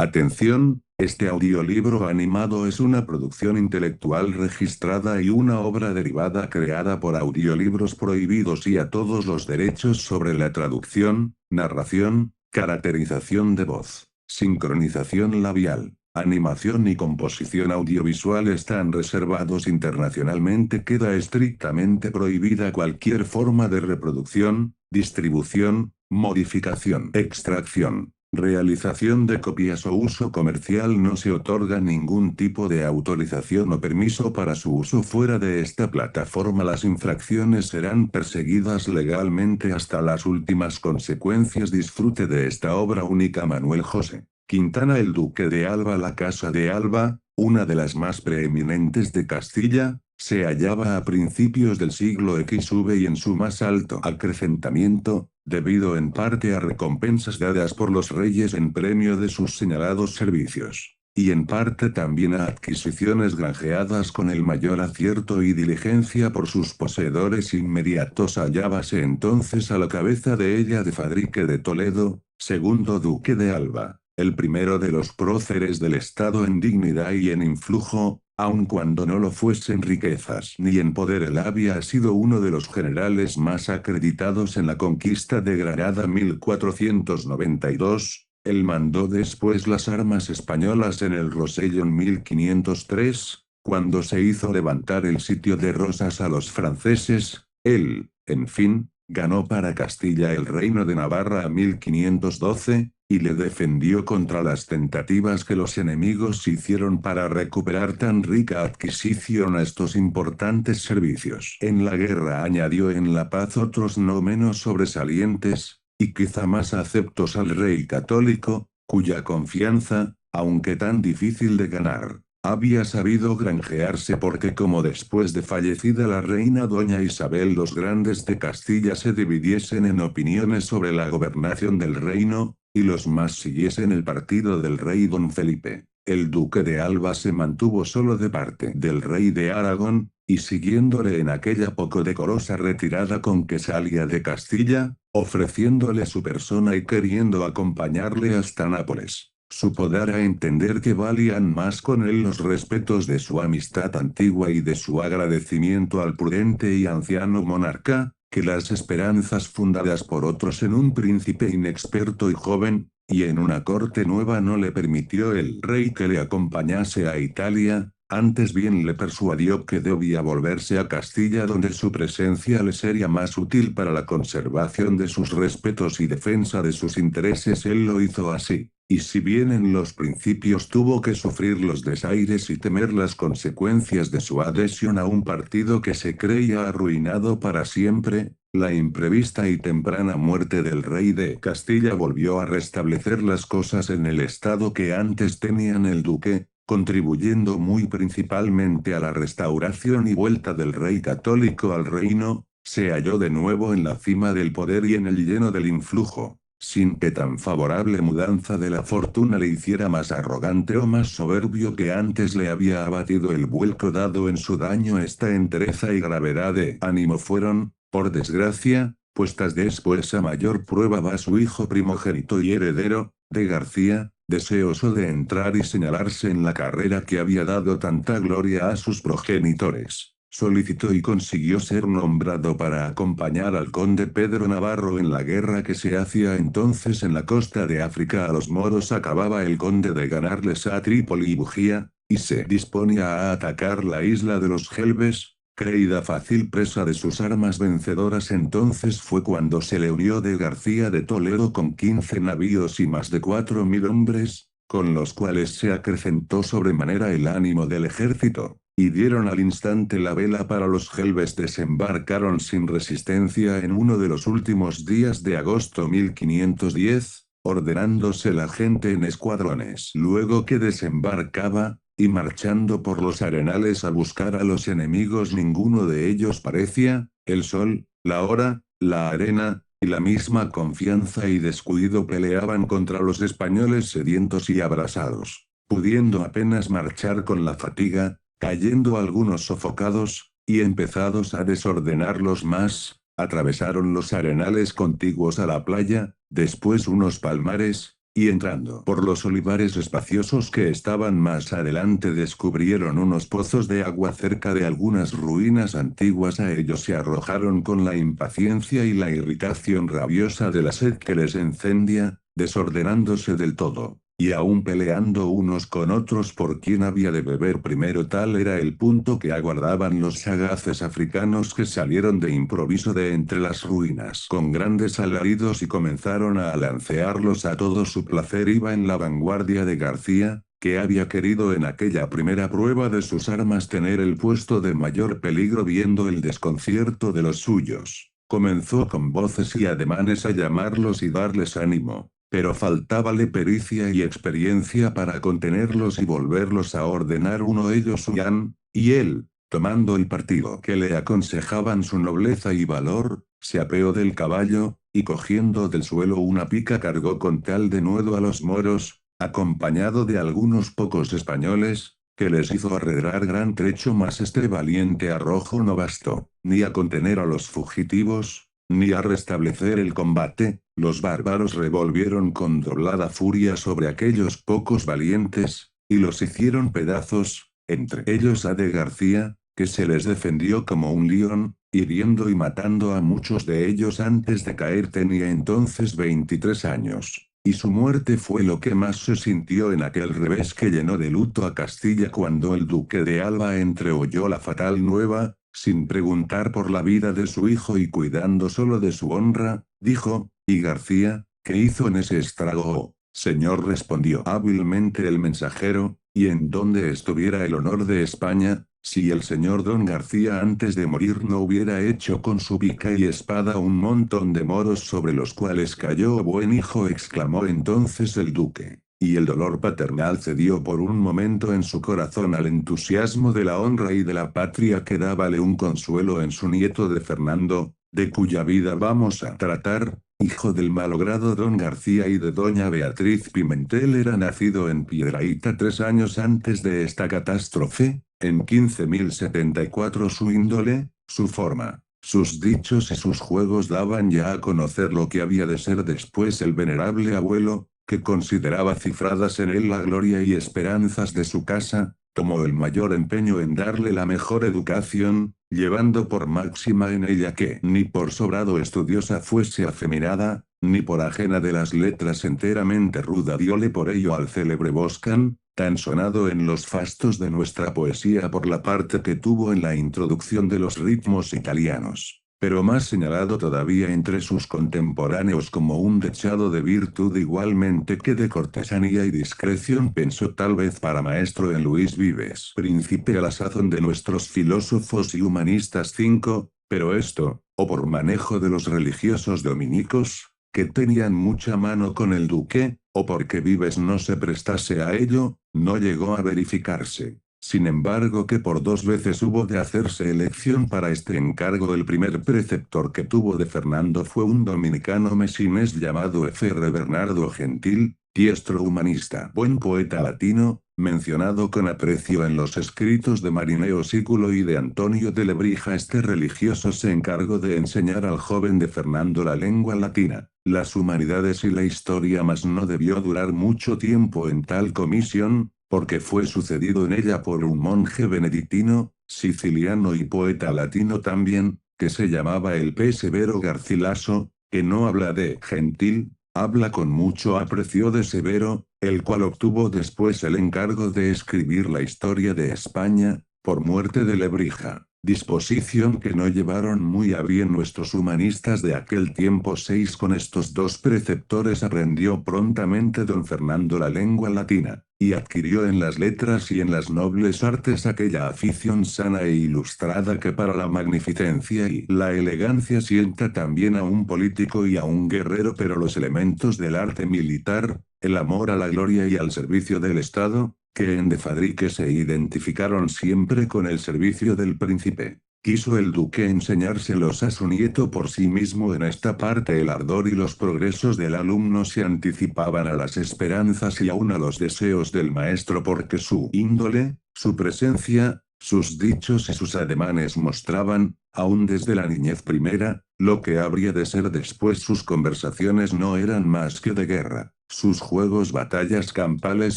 Atención, este audiolibro animado es una producción intelectual registrada y una obra derivada creada por Audiolibros Prohibidos y a todos los derechos sobre la traducción, narración, caracterización de voz, sincronización labial, animación y composición audiovisual están reservados internacionalmente. Queda estrictamente prohibida cualquier forma de reproducción, distribución, modificación, extracción, realización de copias o uso comercial. No se otorga ningún tipo de autorización o permiso para su uso fuera de esta plataforma. Las infracciones serán perseguidas legalmente hasta las últimas consecuencias. Disfrute de esta obra única. Manuel José Quintana, el Duque de Alba. La Casa de Alba, una de las más preeminentes de Castilla, se hallaba a principios del siglo XV y en su más alto acrecentamiento, debido en parte a recompensas dadas por los reyes en premio de sus señalados servicios, y en parte también a adquisiciones granjeadas con el mayor acierto y diligencia por sus poseedores inmediatos. Hallábase entonces a la cabeza de ella de Fadrique de Toledo, segundo duque de Alba, el primero de los próceres del Estado en dignidad y en influjo, aun cuando no lo fuese en riquezas ni en poder. Él había sido uno de los generales más acreditados en la conquista de Granada 1492, él mandó después las armas españolas en el Rosellón 1503, cuando se hizo levantar el sitio de Rosas a los franceses, él, en fin, ganó para Castilla el reino de Navarra a 1512, y le defendió contra las tentativas que los enemigos hicieron para recuperar tan rica adquisición a estos importantes servicios. En la guerra añadió en la paz otros no menos sobresalientes, y quizá más aceptos al rey católico, cuya confianza, aunque tan difícil de ganar, había sabido granjearse, porque como después de fallecida la reina doña Isabel los grandes de Castilla se dividiesen en opiniones sobre la gobernación del reino, y los más siguiesen el partido del rey don Felipe, el duque de Alba se mantuvo solo de parte del rey de Aragón, y siguiéndole en aquella poco decorosa retirada con que salía de Castilla, ofreciéndole su persona y queriendo acompañarle hasta Nápoles, supo dar a entender que valían más con él los respetos de su amistad antigua y de su agradecimiento al prudente y anciano monarca, que las esperanzas fundadas por otros en un príncipe inexperto y joven, y en una corte nueva. No le permitió el rey que le acompañase a Italia, antes bien le persuadió que debía volverse a Castilla, donde su presencia le sería más útil para la conservación de sus respetos y defensa de sus intereses. Él lo hizo así, y si bien en los principios tuvo que sufrir los desaires y temer las consecuencias de su adhesión a un partido que se creía arruinado para siempre, la imprevista y temprana muerte del rey de Castilla volvió a restablecer las cosas en el estado que antes tenían el duque, contribuyendo muy principalmente a la restauración y vuelta del rey católico al reino. Se halló de nuevo en la cima del poder y en el lleno del influjo, sin que tan favorable mudanza de la fortuna le hiciera más arrogante o más soberbio que antes le había abatido. El vuelco dado en su daño. Esta entereza y gravedad de ánimo fueron, por desgracia, puestas después a mayor prueba. Va su hijo primogénito y heredero, de García, deseoso de entrar y señalarse en la carrera que había dado tanta gloria a sus progenitores, solicitó y consiguió ser nombrado para acompañar al conde Pedro Navarro en la guerra que se hacía entonces en la costa de África a los moros. Acababa el conde de ganarles a Trípoli y Bujía, y se disponía a atacar la isla de los Gelbes, creída fácil presa de sus armas vencedoras. Entonces fue cuando se le unió de García de Toledo con 15 navíos y más de 4000 hombres, con los cuales se acrecentó sobremanera el ánimo del ejército, y dieron al instante la vela para los Gelbes. Desembarcaron sin resistencia en uno de los últimos días de agosto 1510, ordenándose la gente en escuadrones. Luego que desembarcaba, y marchando por los arenales a buscar a los enemigos, ninguno de ellos parecía, el sol, la hora, la arena, y la misma confianza y descuido peleaban contra los españoles sedientos y abrasados, pudiendo apenas marchar con la fatiga, cayendo algunos sofocados, y empezados a desordenar los más, atravesaron los arenales contiguos a la playa, después unos palmares, y entrando por los olivares espaciosos que estaban más adelante descubrieron unos pozos de agua cerca de algunas ruinas antiguas. A ellos se arrojaron con la impaciencia y la irritación rabiosa de la sed que les incendia, desordenándose del todo, y aún peleando unos con otros por quién había de beber primero. Tal era el punto que aguardaban los sagaces africanos que salieron de improviso de entre las ruinas con grandes alaridos y comenzaron a alancearlos a todo su placer. Iba en la vanguardia de García, que había querido en aquella primera prueba de sus armas tener el puesto de mayor peligro. Viendo el desconcierto de los suyos, comenzó con voces y ademanes a llamarlos y darles ánimo. Pero faltábale pericia y experiencia para contenerlos y volverlos a ordenar. Uno de ellos Huyan, y él, tomando el partido que le aconsejaban su nobleza y valor, se apeó del caballo, y cogiendo del suelo una pica cargó con tal denuedo a los moros, acompañado de algunos pocos españoles, que les hizo arredrar gran trecho. Mas este valiente arrojo no bastó, ni a contener a los fugitivos, ni a restablecer el combate. Los bárbaros revolvieron con doblada furia sobre aquellos pocos valientes, y los hicieron pedazos, entre ellos a de García, que se les defendió como un león, hiriendo y matando a muchos de ellos antes de caer. Tenía entonces 23 años, y su muerte fue lo que más se sintió en aquel revés que llenó de luto a Castilla cuando el duque de Alba entreoyó la fatal nueva. Sin preguntar por la vida de su hijo y cuidando solo de su honra, dijo: ¿Y García, qué hizo en ese estrago? Oh, señor, respondió hábilmente el mensajero, y en dónde estuviera el honor de España, si el señor don García antes de morir no hubiera hecho con su pica y espada un montón de moros sobre los cuales cayó. Oh, buen hijo, exclamó entonces el duque. Y el dolor paternal cedió por un momento en su corazón al entusiasmo de la honra y de la patria que dábale un consuelo en su nieto de Fernando, de cuya vida vamos a tratar, hijo del malogrado don García y de doña Beatriz Pimentel. Era nacido en Piedrahíta 3 años antes de esta catástrofe, en 15.074. Su índole, su forma, sus dichos y sus juegos daban ya a conocer lo que había de ser después el venerable abuelo, que consideraba cifradas en él la gloria y esperanzas de su casa. Tomó el mayor empeño en darle la mejor educación, llevando por máxima en ella que ni por sobrado estudiosa fuese afeminada, ni por ajena de las letras enteramente ruda. Diole por ello al célebre Boscan, tan sonado en los fastos de nuestra poesía por la parte que tuvo en la introducción de los ritmos italianos, pero más señalado todavía entre sus contemporáneos como un dechado de virtud igualmente que de cortesanía y discreción. Pensó tal vez para maestro en Luis Vives, príncipe a la sazón de nuestros filósofos y humanistas 5, pero esto, o por manejo de los religiosos dominicos, que tenían mucha mano con el duque, o porque Vives no se prestase a ello, no llegó a verificarse. Sin embargo, que por 2 veces hubo de hacerse elección para este encargo. El primer preceptor que tuvo de Fernando fue un dominicano messinés llamado Fr. Bernardo Gentil, diestro humanista, buen poeta latino, mencionado con aprecio en los escritos de Marineo Sículo y de Antonio de Lebrija. Este religioso se encargó de enseñar al joven de Fernando la lengua latina, las humanidades y la historia, mas no debió durar mucho tiempo en tal comisión, porque fue sucedido en ella por un monje benedictino, siciliano y poeta latino también, que se llamaba el P. Severo Garcilaso, que no habla de Gentil, habla con mucho aprecio de Severo, el cual obtuvo después el encargo de escribir la historia de España, por muerte de Lebrija, disposición que no llevaron muy a bien nuestros humanistas de aquel tiempo. 6. Con estos 2 preceptores aprendió prontamente don Fernando la lengua latina, y adquirió en las letras y en las nobles artes aquella afición sana e ilustrada que para la magnificencia y la elegancia sienta también a un político y a un guerrero. Pero los elementos del arte militar, el amor a la gloria y al servicio del Estado, que en de Fadrique se identificaron siempre con el servicio del príncipe, quiso el duque enseñárselos a su nieto por sí mismo. En esta parte el ardor y los progresos del alumno se anticipaban a las esperanzas y aun a los deseos del maestro, porque su índole, su presencia, sus dichos y sus ademanes mostraban, aun desde la niñez primera, lo que habría de ser después. Sus conversaciones no eran más que de guerra, Sus juegos, batallas campales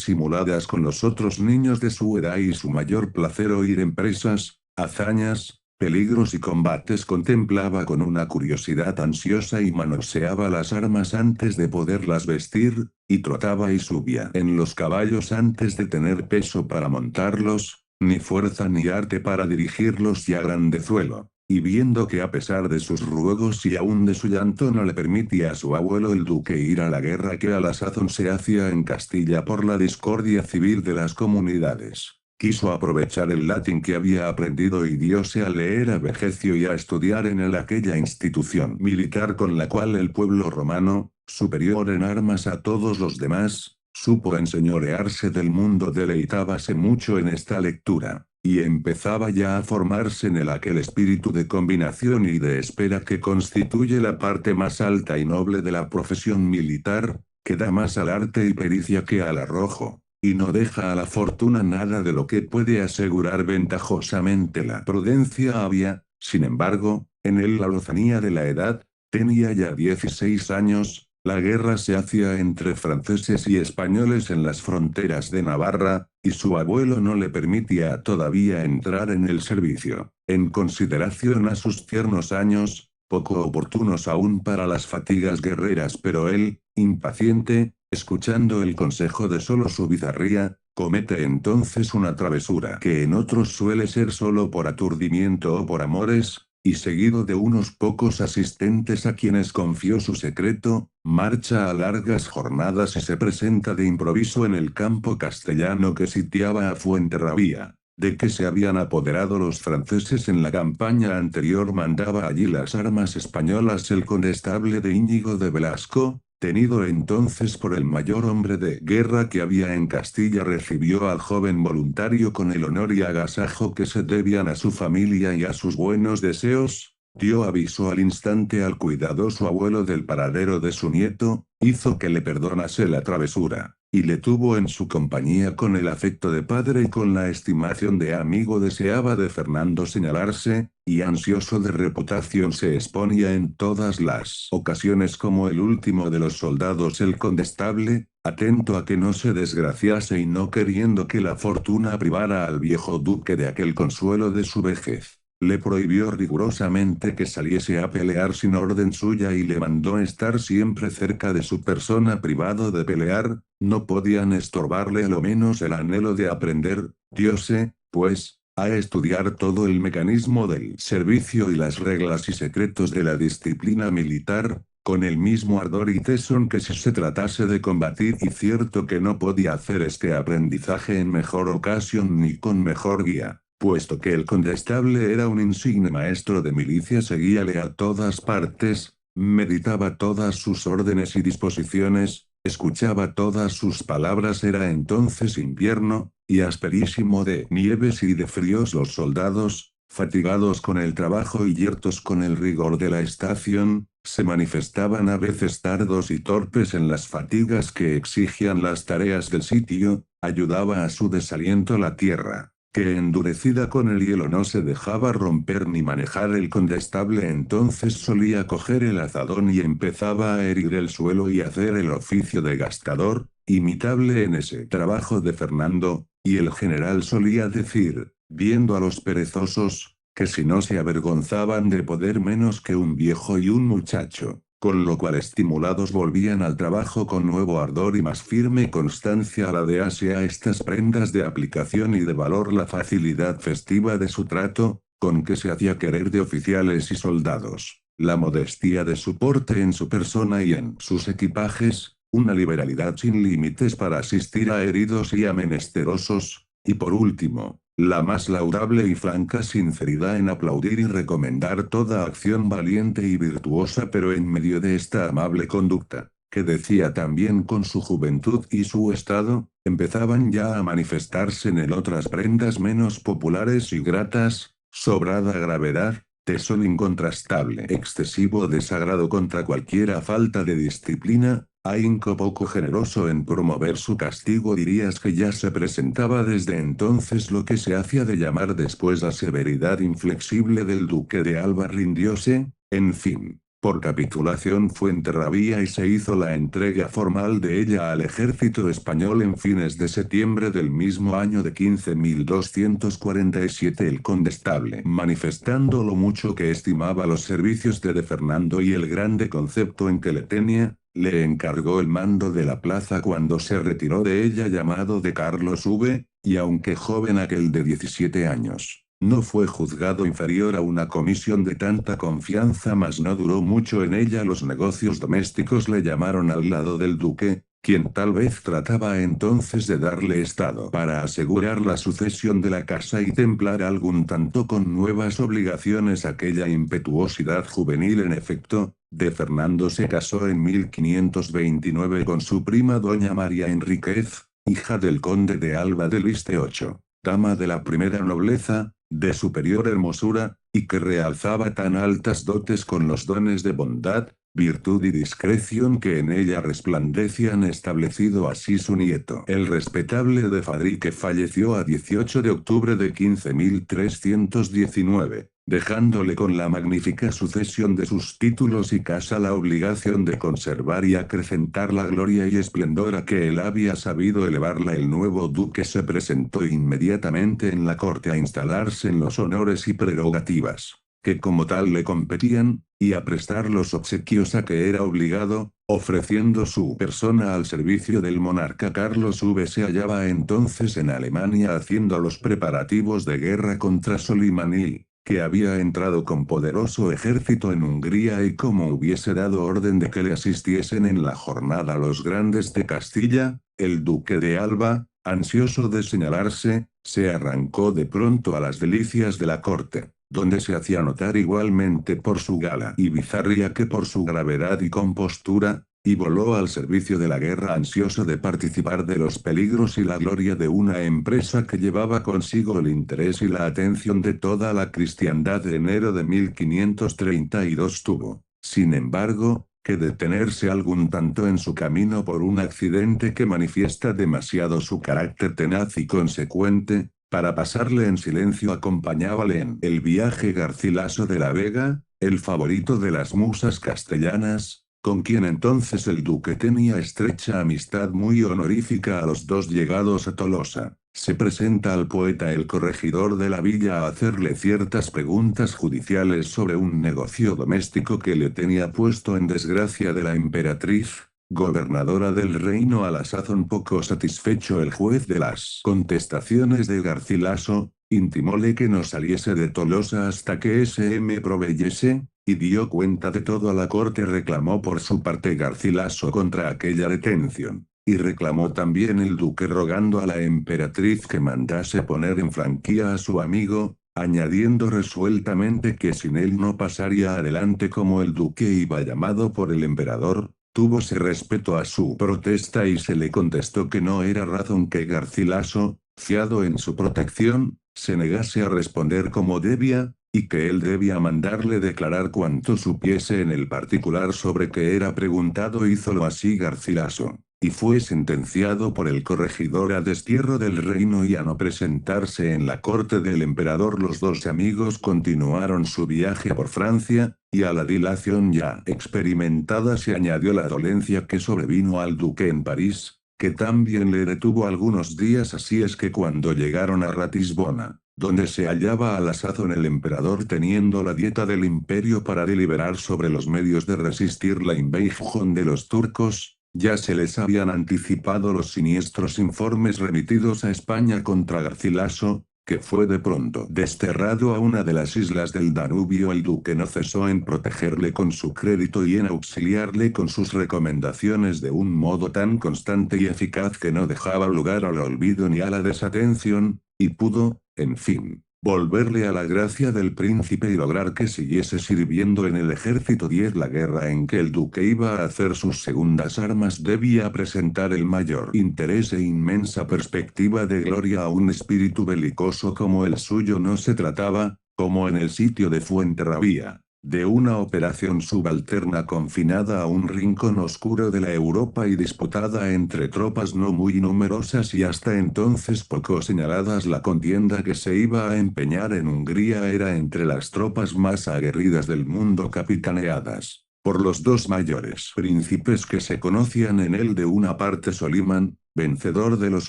simuladas con los otros niños de su edad y su mayor placer oír empresas, hazañas, peligros y combates. Contemplaba con una curiosidad ansiosa y manoseaba las armas antes de poderlas vestir, y trotaba y subía en los caballos antes de tener peso para montarlos, ni fuerza ni arte para dirigirlos y a grandezuelo. Y viendo que a pesar de sus ruegos y aún de su llanto no le permitía a su abuelo el duque ir a la guerra que a la sazón se hacía en Castilla por la discordia civil de las comunidades, quiso aprovechar el latín que había aprendido y diose a leer a Vegecio y a estudiar en él aquella institución militar con la cual el pueblo romano, superior en armas a todos los demás, supo enseñorearse del mundo. Deleitábase mucho en esta lectura, y empezaba ya a formarse en él aquel espíritu de combinación y de espera que constituye la parte más alta y noble de la profesión militar, que da más al arte y pericia que al arrojo, y no deja a la fortuna nada de lo que puede asegurar ventajosamente la prudencia. Había, sin embargo, en él la lozanía de la edad, tenía ya 16 años. La guerra se hacía entre franceses y españoles en las fronteras de Navarra, y su abuelo no le permitía todavía entrar en el servicio, en consideración a sus tiernos años, poco oportunos aún para las fatigas guerreras. Pero él, impaciente, escuchando el consejo de solo su bizarría, comete entonces una travesura que en otros suele ser solo por aturdimiento o por amores, y seguido de unos pocos asistentes a quienes confió su secreto, marcha a largas jornadas y se presenta de improviso en el campo castellano que sitiaba a Fuenterrabía, de que se habían apoderado los franceses en la campaña anterior. Mandaba allí las armas españolas el condestable de Íñigo de Velasco, tenido entonces por el mayor hombre de guerra que había en Castilla. Recibió al joven voluntario con el honor y agasajo que se debían a su familia y a sus buenos deseos, dio aviso al instante al cuidadoso abuelo del paradero de su nieto, hizo que le perdonase la travesura, y le tuvo en su compañía con el afecto de padre y con la estimación de amigo. Deseaba de Fernando señalarse, y ansioso de reputación se exponía en todas las ocasiones como el último de los soldados. El condestable, atento a que no se desgraciase y no queriendo que la fortuna privara al viejo duque de aquel consuelo de su vejez, le prohibió rigurosamente que saliese a pelear sin orden suya y le mandó estar siempre cerca de su persona. Privado de pelear, no podían estorbarle a lo menos el anhelo de aprender, diose, pues, a estudiar todo el mecanismo del servicio y las reglas y secretos de la disciplina militar, con el mismo ardor y tesón que si se tratase de combatir. Y cierto que no podía hacer este aprendizaje en mejor ocasión ni con mejor guía, puesto que el condestable era un insigne maestro de milicia. Seguíale a todas partes, meditaba todas sus órdenes y disposiciones, escuchaba todas sus palabras. Era entonces invierno, y asperísimo de nieves y de fríos. Los soldados, fatigados con el trabajo y yertos con el rigor de la estación, se manifestaban a veces tardos y torpes en las fatigas que exigían las tareas del sitio. Ayudaba a su desaliento la tierra, que endurecida con el hielo no se dejaba romper ni manejar. El condestable entonces solía coger el azadón y empezaba a herir el suelo y hacer el oficio de gastador, imitable en ese trabajo de Fernando, y el general solía decir, viendo a los perezosos, que si no se avergonzaban de poder menos que un viejo y un muchacho, con lo cual estimulados volvían al trabajo con nuevo ardor y más firme constancia. Aladease a estas prendas de aplicación y de valor la facilidad festiva de su trato, con que se hacía querer de oficiales y soldados, la modestia de su porte en su persona y en sus equipajes, una liberalidad sin límites para asistir a heridos y a menesterosos, y por último, la más laudable y franca sinceridad en aplaudir y recomendar toda acción valiente y virtuosa. Pero en medio de esta amable conducta, que decía también con su juventud y su estado, empezaban ya a manifestarse en él otras prendas menos populares y gratas: sobrada gravedad, tesón incontrastable, excesivo desagrado contra cualquiera falta de disciplina, ahínco poco generoso en promover su castigo. Dirías que ya se presentaba desde entonces lo que se hacía de llamar después la severidad inflexible del duque de Alba. Rindióse, en fin, Por capitulación Fuenterrabía y se hizo la entrega formal de ella al ejército español en fines de septiembre del mismo año de 15.247 el condestable, manifestando lo mucho que estimaba los servicios de Fernando y el grande concepto en que le tenía, le encargó el mando de la plaza cuando se retiró de ella llamado de Carlos V, y aunque joven aquel de 17 años. No fue juzgado inferior a una comisión de tanta confianza, mas no duró mucho en ella. Los negocios domésticos le llamaron al lado del duque, quien tal vez trataba entonces de darle estado para asegurar la sucesión de la casa y templar algún tanto con nuevas obligaciones aquella impetuosidad juvenil. En efecto, de Fernando se casó en 1529 con su prima doña María Enríquez, hija del conde de Alba del Liste 8, dama de la primera nobleza, de superior hermosura, y que realzaba tan altas dotes con los dones de bondad, virtud y discreción que en ella resplandecían, establecido así su nieto. El respetable de Fadrí, que falleció a 18 de octubre de 15.319, dejándole con la magnífica sucesión de sus títulos y casa la obligación de conservar y acrecentar la gloria y esplendor a que él había sabido elevarla. El nuevo duque se presentó inmediatamente en la corte a instalarse en los honores y prerrogativas que como tal le competían, y a prestar los obsequios a que era obligado, ofreciendo su persona al servicio del monarca. Carlos V se hallaba entonces en Alemania haciendo los preparativos de guerra contra Solimán, que había entrado con poderoso ejército en Hungría, y como hubiese dado orden de que le asistiesen en la jornada los grandes de Castilla, el duque de Alba, ansioso de señalarse, se arrancó de pronto a las delicias de la corte, donde se hacía notar igualmente por su gala y bizarría que por su gravedad y compostura, y voló al servicio de la guerra ansioso de participar de los peligros y la gloria de una empresa que llevaba consigo el interés y la atención de toda la cristiandad. De enero de 1532 tuvo, sin embargo, que detenerse algún tanto en su camino por un accidente que manifiesta demasiado su carácter tenaz y consecuente. Para pasarle en silencio acompañábale en el viaje Garcilaso de la Vega, el favorito de las musas castellanas, con quien entonces el duque tenía estrecha amistad muy honorífica. A los dos llegados a Tolosa, se presenta al poeta el corregidor de la villa a hacerle ciertas preguntas judiciales sobre un negocio doméstico que le tenía puesto en desgracia de la emperatriz, gobernadora del reino. A la sazón poco satisfecho el juez de las contestaciones de Garcilaso, intimóle que no saliese de Tolosa hasta que S.M. proveyese, y dio cuenta de todo a la corte. Reclamó por su parte Garcilaso contra aquella detención, y reclamó también el duque rogando a la emperatriz que mandase poner en franquía a su amigo, añadiendo resueltamente que sin él no pasaría adelante. Como el duque iba llamado por el emperador, túvose respeto a su protesta y se le contestó que no era razón que Garcilaso, fiado en su protección, se negase a responder como debía, y que él debía mandarle declarar cuanto supiese en el particular sobre que era preguntado. Hízolo así Garcilaso, y fue sentenciado por el corregidor a destierro del reino y a no presentarse en la corte del emperador. Los dos amigos continuaron su viaje por Francia, y a la dilación ya experimentada se añadió la dolencia que sobrevino al duque en París, que también le detuvo algunos días. Así es que cuando llegaron a Ratisbona, donde se hallaba a la sazón el emperador teniendo la dieta del imperio para deliberar sobre los medios de resistir la invasión de los turcos, ya se les habían anticipado los siniestros informes remitidos a España contra Garcilaso, que fue de pronto desterrado a una de las islas del Danubio. El duque no cesó en protegerle con su crédito y en auxiliarle con sus recomendaciones de un modo tan constante y eficaz que no dejaba lugar al olvido ni a la desatención, y pudo, en fin, volverle a la gracia del príncipe y lograr que siguiese sirviendo en el ejército. 10. La guerra en que el duque iba a hacer sus segundas armas debía presentar el mayor interés e inmensa perspectiva de gloria a un espíritu belicoso como el suyo. No se trataba, como en el sitio de Fuenterrabía, de una operación subalterna confinada a un rincón oscuro de la Europa y disputada entre tropas no muy numerosas y hasta entonces poco señaladas. La contienda que se iba a empeñar en Hungría era entre las tropas más aguerridas del mundo, capitaneadas por los dos mayores príncipes que se conocían en él. De una parte Solimán, vencedor de los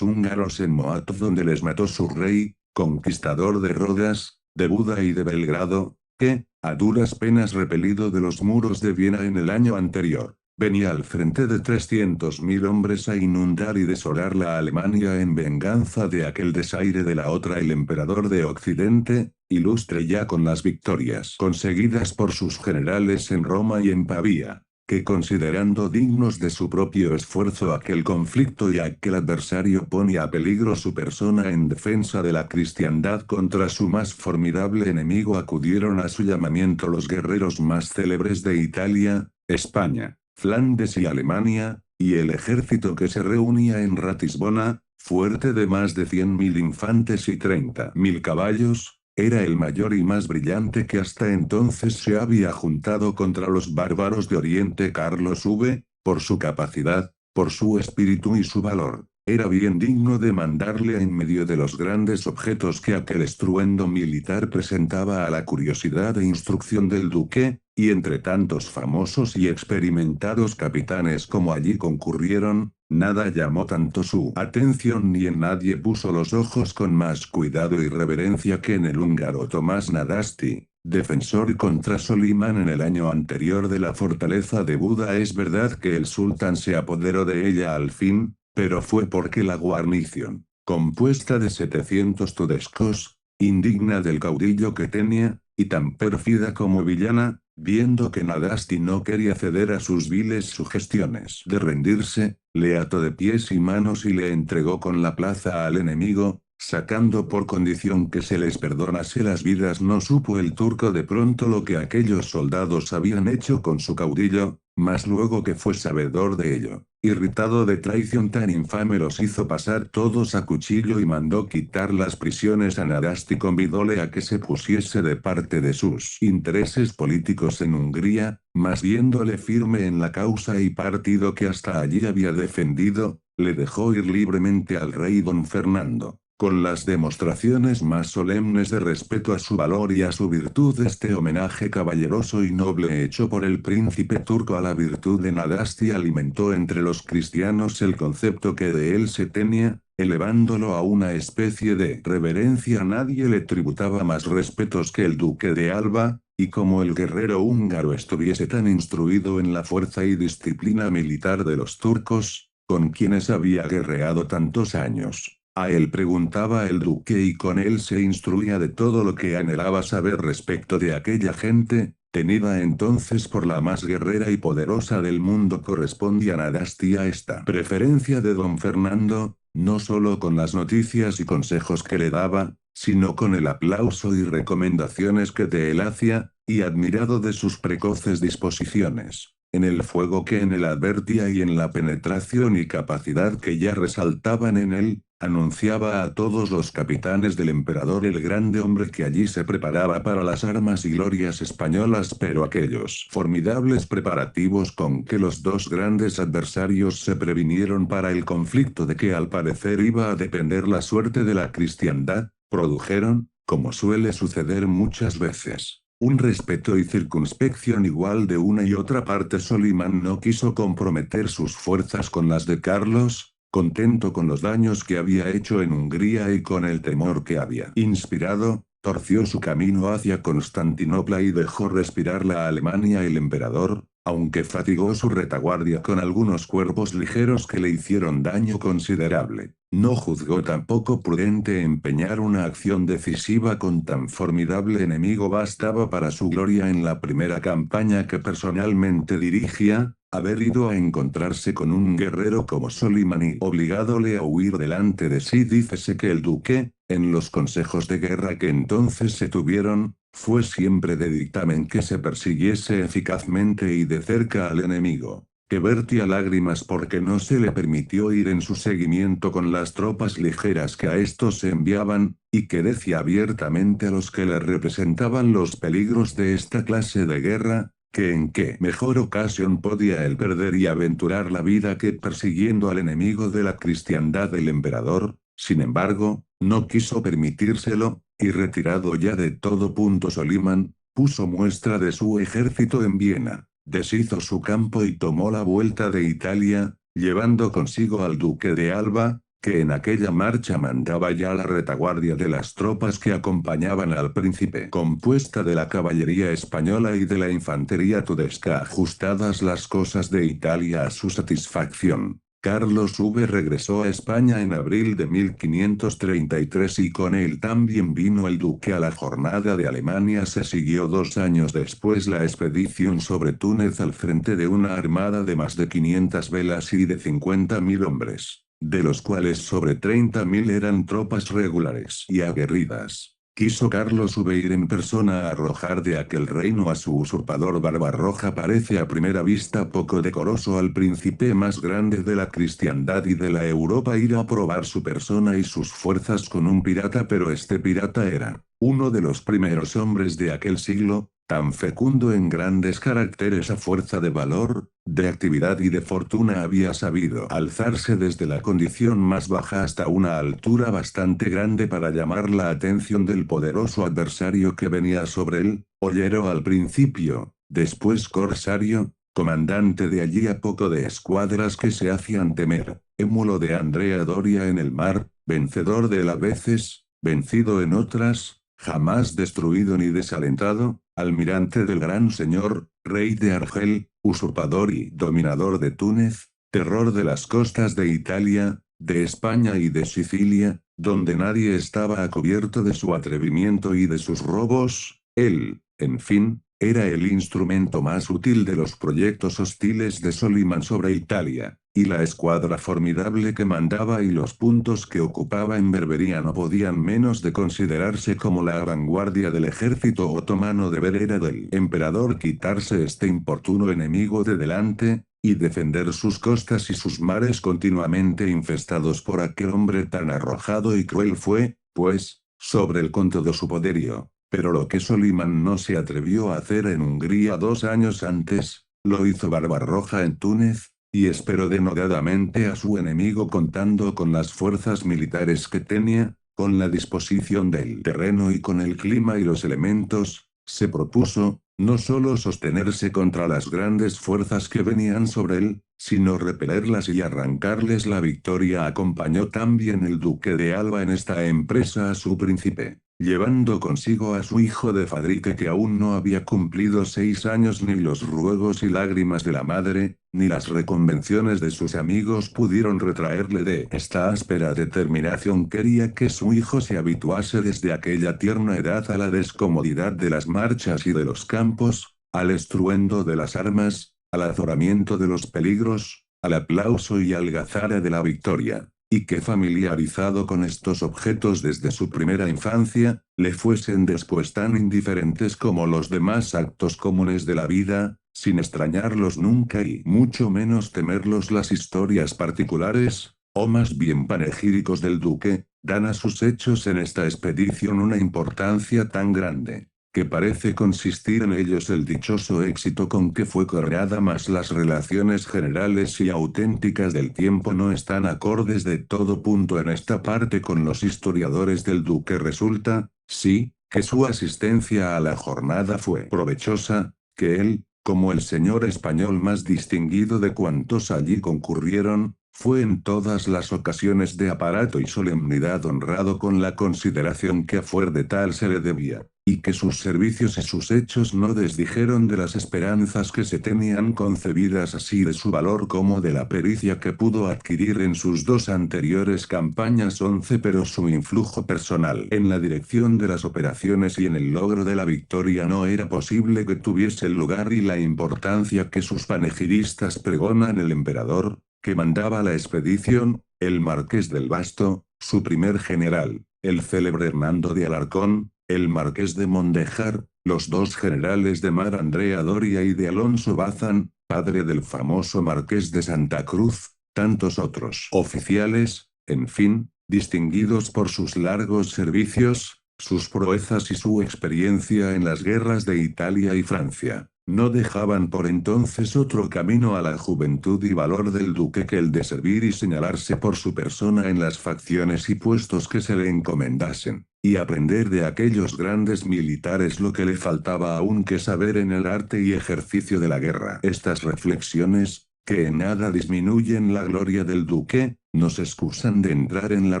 húngaros en Moatov donde les mató su rey, conquistador de Rodas, de Buda y de Belgrado, que, a duras penas repelido de los muros de Viena en el año anterior, venía al frente de 300.000 hombres a inundar y desolar la Alemania en venganza de aquel desaire de la otra. El emperador de Occidente, ilustre ya con las victorias conseguidas por sus generales en Roma y en Pavía, que considerando dignos de su propio esfuerzo aquel conflicto y aquel adversario ponía a peligro su persona en defensa de la cristiandad contra su más formidable enemigo, acudieron a su llamamiento los guerreros más célebres de Italia, España, Flandes y Alemania, y el ejército que se reunía en Ratisbona, fuerte de más de 100.000 infantes y 30.000 caballos, era el mayor y más brillante que hasta entonces se había juntado contra los bárbaros de Oriente. Carlos V, por su capacidad, por su espíritu y su valor, era bien digno de mandarle en medio de los grandes objetos que aquel estruendo militar presentaba a la curiosidad e instrucción del duque, y entre tantos famosos y experimentados capitanes como allí concurrieron, nada llamó tanto su atención ni en nadie puso los ojos con más cuidado y reverencia que en el húngaro Tomás Nadasti, defensor contra Solimán en el año anterior de la fortaleza de Buda. Es verdad que el sultán se apoderó de ella al fin, pero fue porque la guarnición, compuesta de 700 tudescos, indigna del caudillo que tenía, y tan pérfida como villana, viendo que Nadasti no quería ceder a sus viles sugestiones de rendirse, le ató de pies y manos y le entregó con la plaza al enemigo, sacando por condición que se les perdonase las vidas. No supo el turco de pronto lo que aquellos soldados habían hecho con su caudillo, mas luego que fue sabedor de ello, irritado de traición tan infame, los hizo pasar todos a cuchillo y mandó quitar las prisiones a Nadasti. Convidóle a que se pusiese de parte de sus intereses políticos en Hungría, mas viéndole firme en la causa y partido que hasta allí había defendido, le dejó ir libremente al rey don Fernando. Con las demostraciones más solemnes de respeto a su valor y a su virtud, este homenaje caballeroso y noble hecho por el príncipe turco a la virtud de Nadasti alimentó entre los cristianos el concepto que de él se tenía, elevándolo a una especie de reverencia. Nadie le tributaba más respetos que el duque de Alba, y como el guerrero húngaro estuviese tan instruido en la fuerza y disciplina militar de los turcos, con quienes había guerreado tantos años, a él preguntaba el duque y con él se instruía de todo lo que anhelaba saber respecto de aquella gente, tenida entonces por la más guerrera y poderosa del mundo. Correspondía a Nadasti a esta preferencia de don Fernando, no solo con las noticias y consejos que le daba, sino con el aplauso y recomendaciones que de él hacía, y admirado de sus precoces disposiciones, en el fuego que en él advertía y en la penetración y capacidad que ya resaltaban en él, anunciaba a todos los capitanes del emperador el grande hombre que allí se preparaba para las armas y glorias españolas. Pero aquellos formidables preparativos con que los dos grandes adversarios se previnieron para el conflicto de que al parecer iba a depender la suerte de la cristiandad, produjeron, como suele suceder muchas veces, un respeto y circunspección igual de una y otra parte. Solimán no quiso comprometer sus fuerzas con las de Carlos, contento con los daños que había hecho en Hungría y con el temor que había inspirado, torció su camino hacia Constantinopla y dejó respirar la Alemania. El emperador, aunque fatigó su retaguardia con algunos cuerpos ligeros que le hicieron daño considerable, no juzgó tampoco prudente empeñar una acción decisiva con tan formidable enemigo. Bastaba para su gloria en la primera campaña que personalmente dirigía, haber ido a encontrarse con un guerrero como Solimán y obligádole a huir delante de sí. Dícese que el duque, en los consejos de guerra que entonces se tuvieron, fue siempre de dictamen que se persiguiese eficazmente y de cerca al enemigo, que vertía lágrimas porque no se le permitió ir en su seguimiento con las tropas ligeras que a estos se enviaban, y que decía abiertamente a los que le representaban los peligros de esta clase de guerra, que en qué mejor ocasión podía él perder y aventurar la vida que persiguiendo al enemigo de la cristiandad. El emperador, sin embargo, no quiso permitírselo, y retirado ya de todo punto Solimán, puso muestra de su ejército en Viena, deshizo su campo y tomó la vuelta de Italia, llevando consigo al duque de Alba, que en aquella marcha mandaba ya la retaguardia de las tropas que acompañaban al príncipe, compuesta de la caballería española y de la infantería tudesca. Ajustadas las cosas de Italia a su satisfacción, Carlos V regresó a España en abril de 1533 y con él también vino el duque. A la jornada de Alemania se siguió 2 años después la expedición sobre Túnez al frente de una armada de más de 500 velas y de 50.000 hombres, de los cuales sobre 30.000 eran tropas regulares y aguerridas. Quiso Carlos V ir en persona a arrojar de aquel reino a su usurpador. Barbarroja parece a primera vista poco decoroso al príncipe más grande de la cristiandad y de la Europa ir a probar su persona y sus fuerzas con un pirata, pero este pirata era uno de los primeros hombres de aquel siglo, tan fecundo en grandes caracteres. A fuerza de valor, de actividad y de fortuna había sabido alzarse desde la condición más baja hasta una altura bastante grande para llamar la atención del poderoso adversario que venía sobre él, ollero al principio, después corsario, comandante de allí a poco de escuadras que se hacían temer, émulo de Andrea Doria en el mar, vencedor de él a veces, vencido en otras, jamás destruido ni desalentado, almirante del gran señor, rey de Argel, usurpador y dominador de Túnez, terror de las costas de Italia, de España y de Sicilia, donde nadie estaba a cubierto de su atrevimiento y de sus robos. Él, en fin, era el instrumento más útil de los proyectos hostiles de Solimán sobre Italia, y la escuadra formidable que mandaba y los puntos que ocupaba en Berbería no podían menos de considerarse como la vanguardia del ejército otomano. Deber era del emperador quitarse este importuno enemigo de delante, y defender sus costas y sus mares continuamente infestados por aquel hombre tan arrojado y cruel. Fue, pues, sobre él con todo su poderío. Pero lo que Solimán no se atrevió a hacer en Hungría 2 años antes, lo hizo Barbarroja en Túnez, y esperó denodadamente a su enemigo contando con las fuerzas militares que tenía, con la disposición del terreno y con el clima y los elementos. Se propuso, no solo sostenerse contra las grandes fuerzas que venían sobre él, sino repelerlas y arrancarles la victoria. Acompañó también el duque de Alba en esta empresa a su príncipe, llevando consigo a su hijo de Fadrique, que aún no había cumplido 6 años. Ni los ruegos y lágrimas de la madre, ni las reconvenciones de sus amigos pudieron retraerle de esta áspera determinación. Quería que su hijo se habituase desde aquella tierna edad a la descomodidad de las marchas y de los campos, al estruendo de las armas, al azoramiento de los peligros, al aplauso y algazara de la victoria, y que familiarizado con estos objetos desde su primera infancia, le fuesen después tan indiferentes como los demás actos comunes de la vida, sin extrañarlos nunca y mucho menos temerlos. Las historias particulares, o más bien panegíricos del duque, dan a sus hechos en esta expedición una importancia tan grande, que parece consistir en ellos el dichoso éxito con que fue creada, mas las relaciones generales y auténticas del tiempo no están acordes de todo punto en esta parte con los historiadores del duque. Resulta, sí, que su asistencia a la jornada fue provechosa, que él, como el señor español más distinguido de cuantos allí concurrieron, fue en todas las ocasiones de aparato y solemnidad honrado con la consideración que a fuer de tal se le debía, y que sus servicios y sus hechos no desdijeron de las esperanzas que se tenían concebidas, así de su valor como de la pericia que pudo adquirir en sus 2 anteriores campañas. Pero su influjo personal en la dirección de las operaciones y en el logro de la victoria no era posible que tuviese lugar, y la importancia que sus panegiristas pregonan el emperador, que mandaba la expedición, el marqués del Basto, su primer general, el célebre Hernando de Alarcón, el marqués de Mondejar, los 2 generales de mar, Andrea Doria y de Alonso Bazán, padre del famoso marqués de Santa Cruz, tantos otros oficiales, en fin, distinguidos por sus largos servicios, sus proezas y su experiencia en las guerras de Italia y Francia. No dejaban por entonces otro camino a la juventud y valor del duque que el de servir y señalarse por su persona en las facciones y puestos que se le encomendasen, y aprender de aquellos grandes militares lo que le faltaba aún que saber en el arte y ejercicio de la guerra. Estas reflexiones, que en nada disminuyen la gloria del duque, nos excusan de entrar en la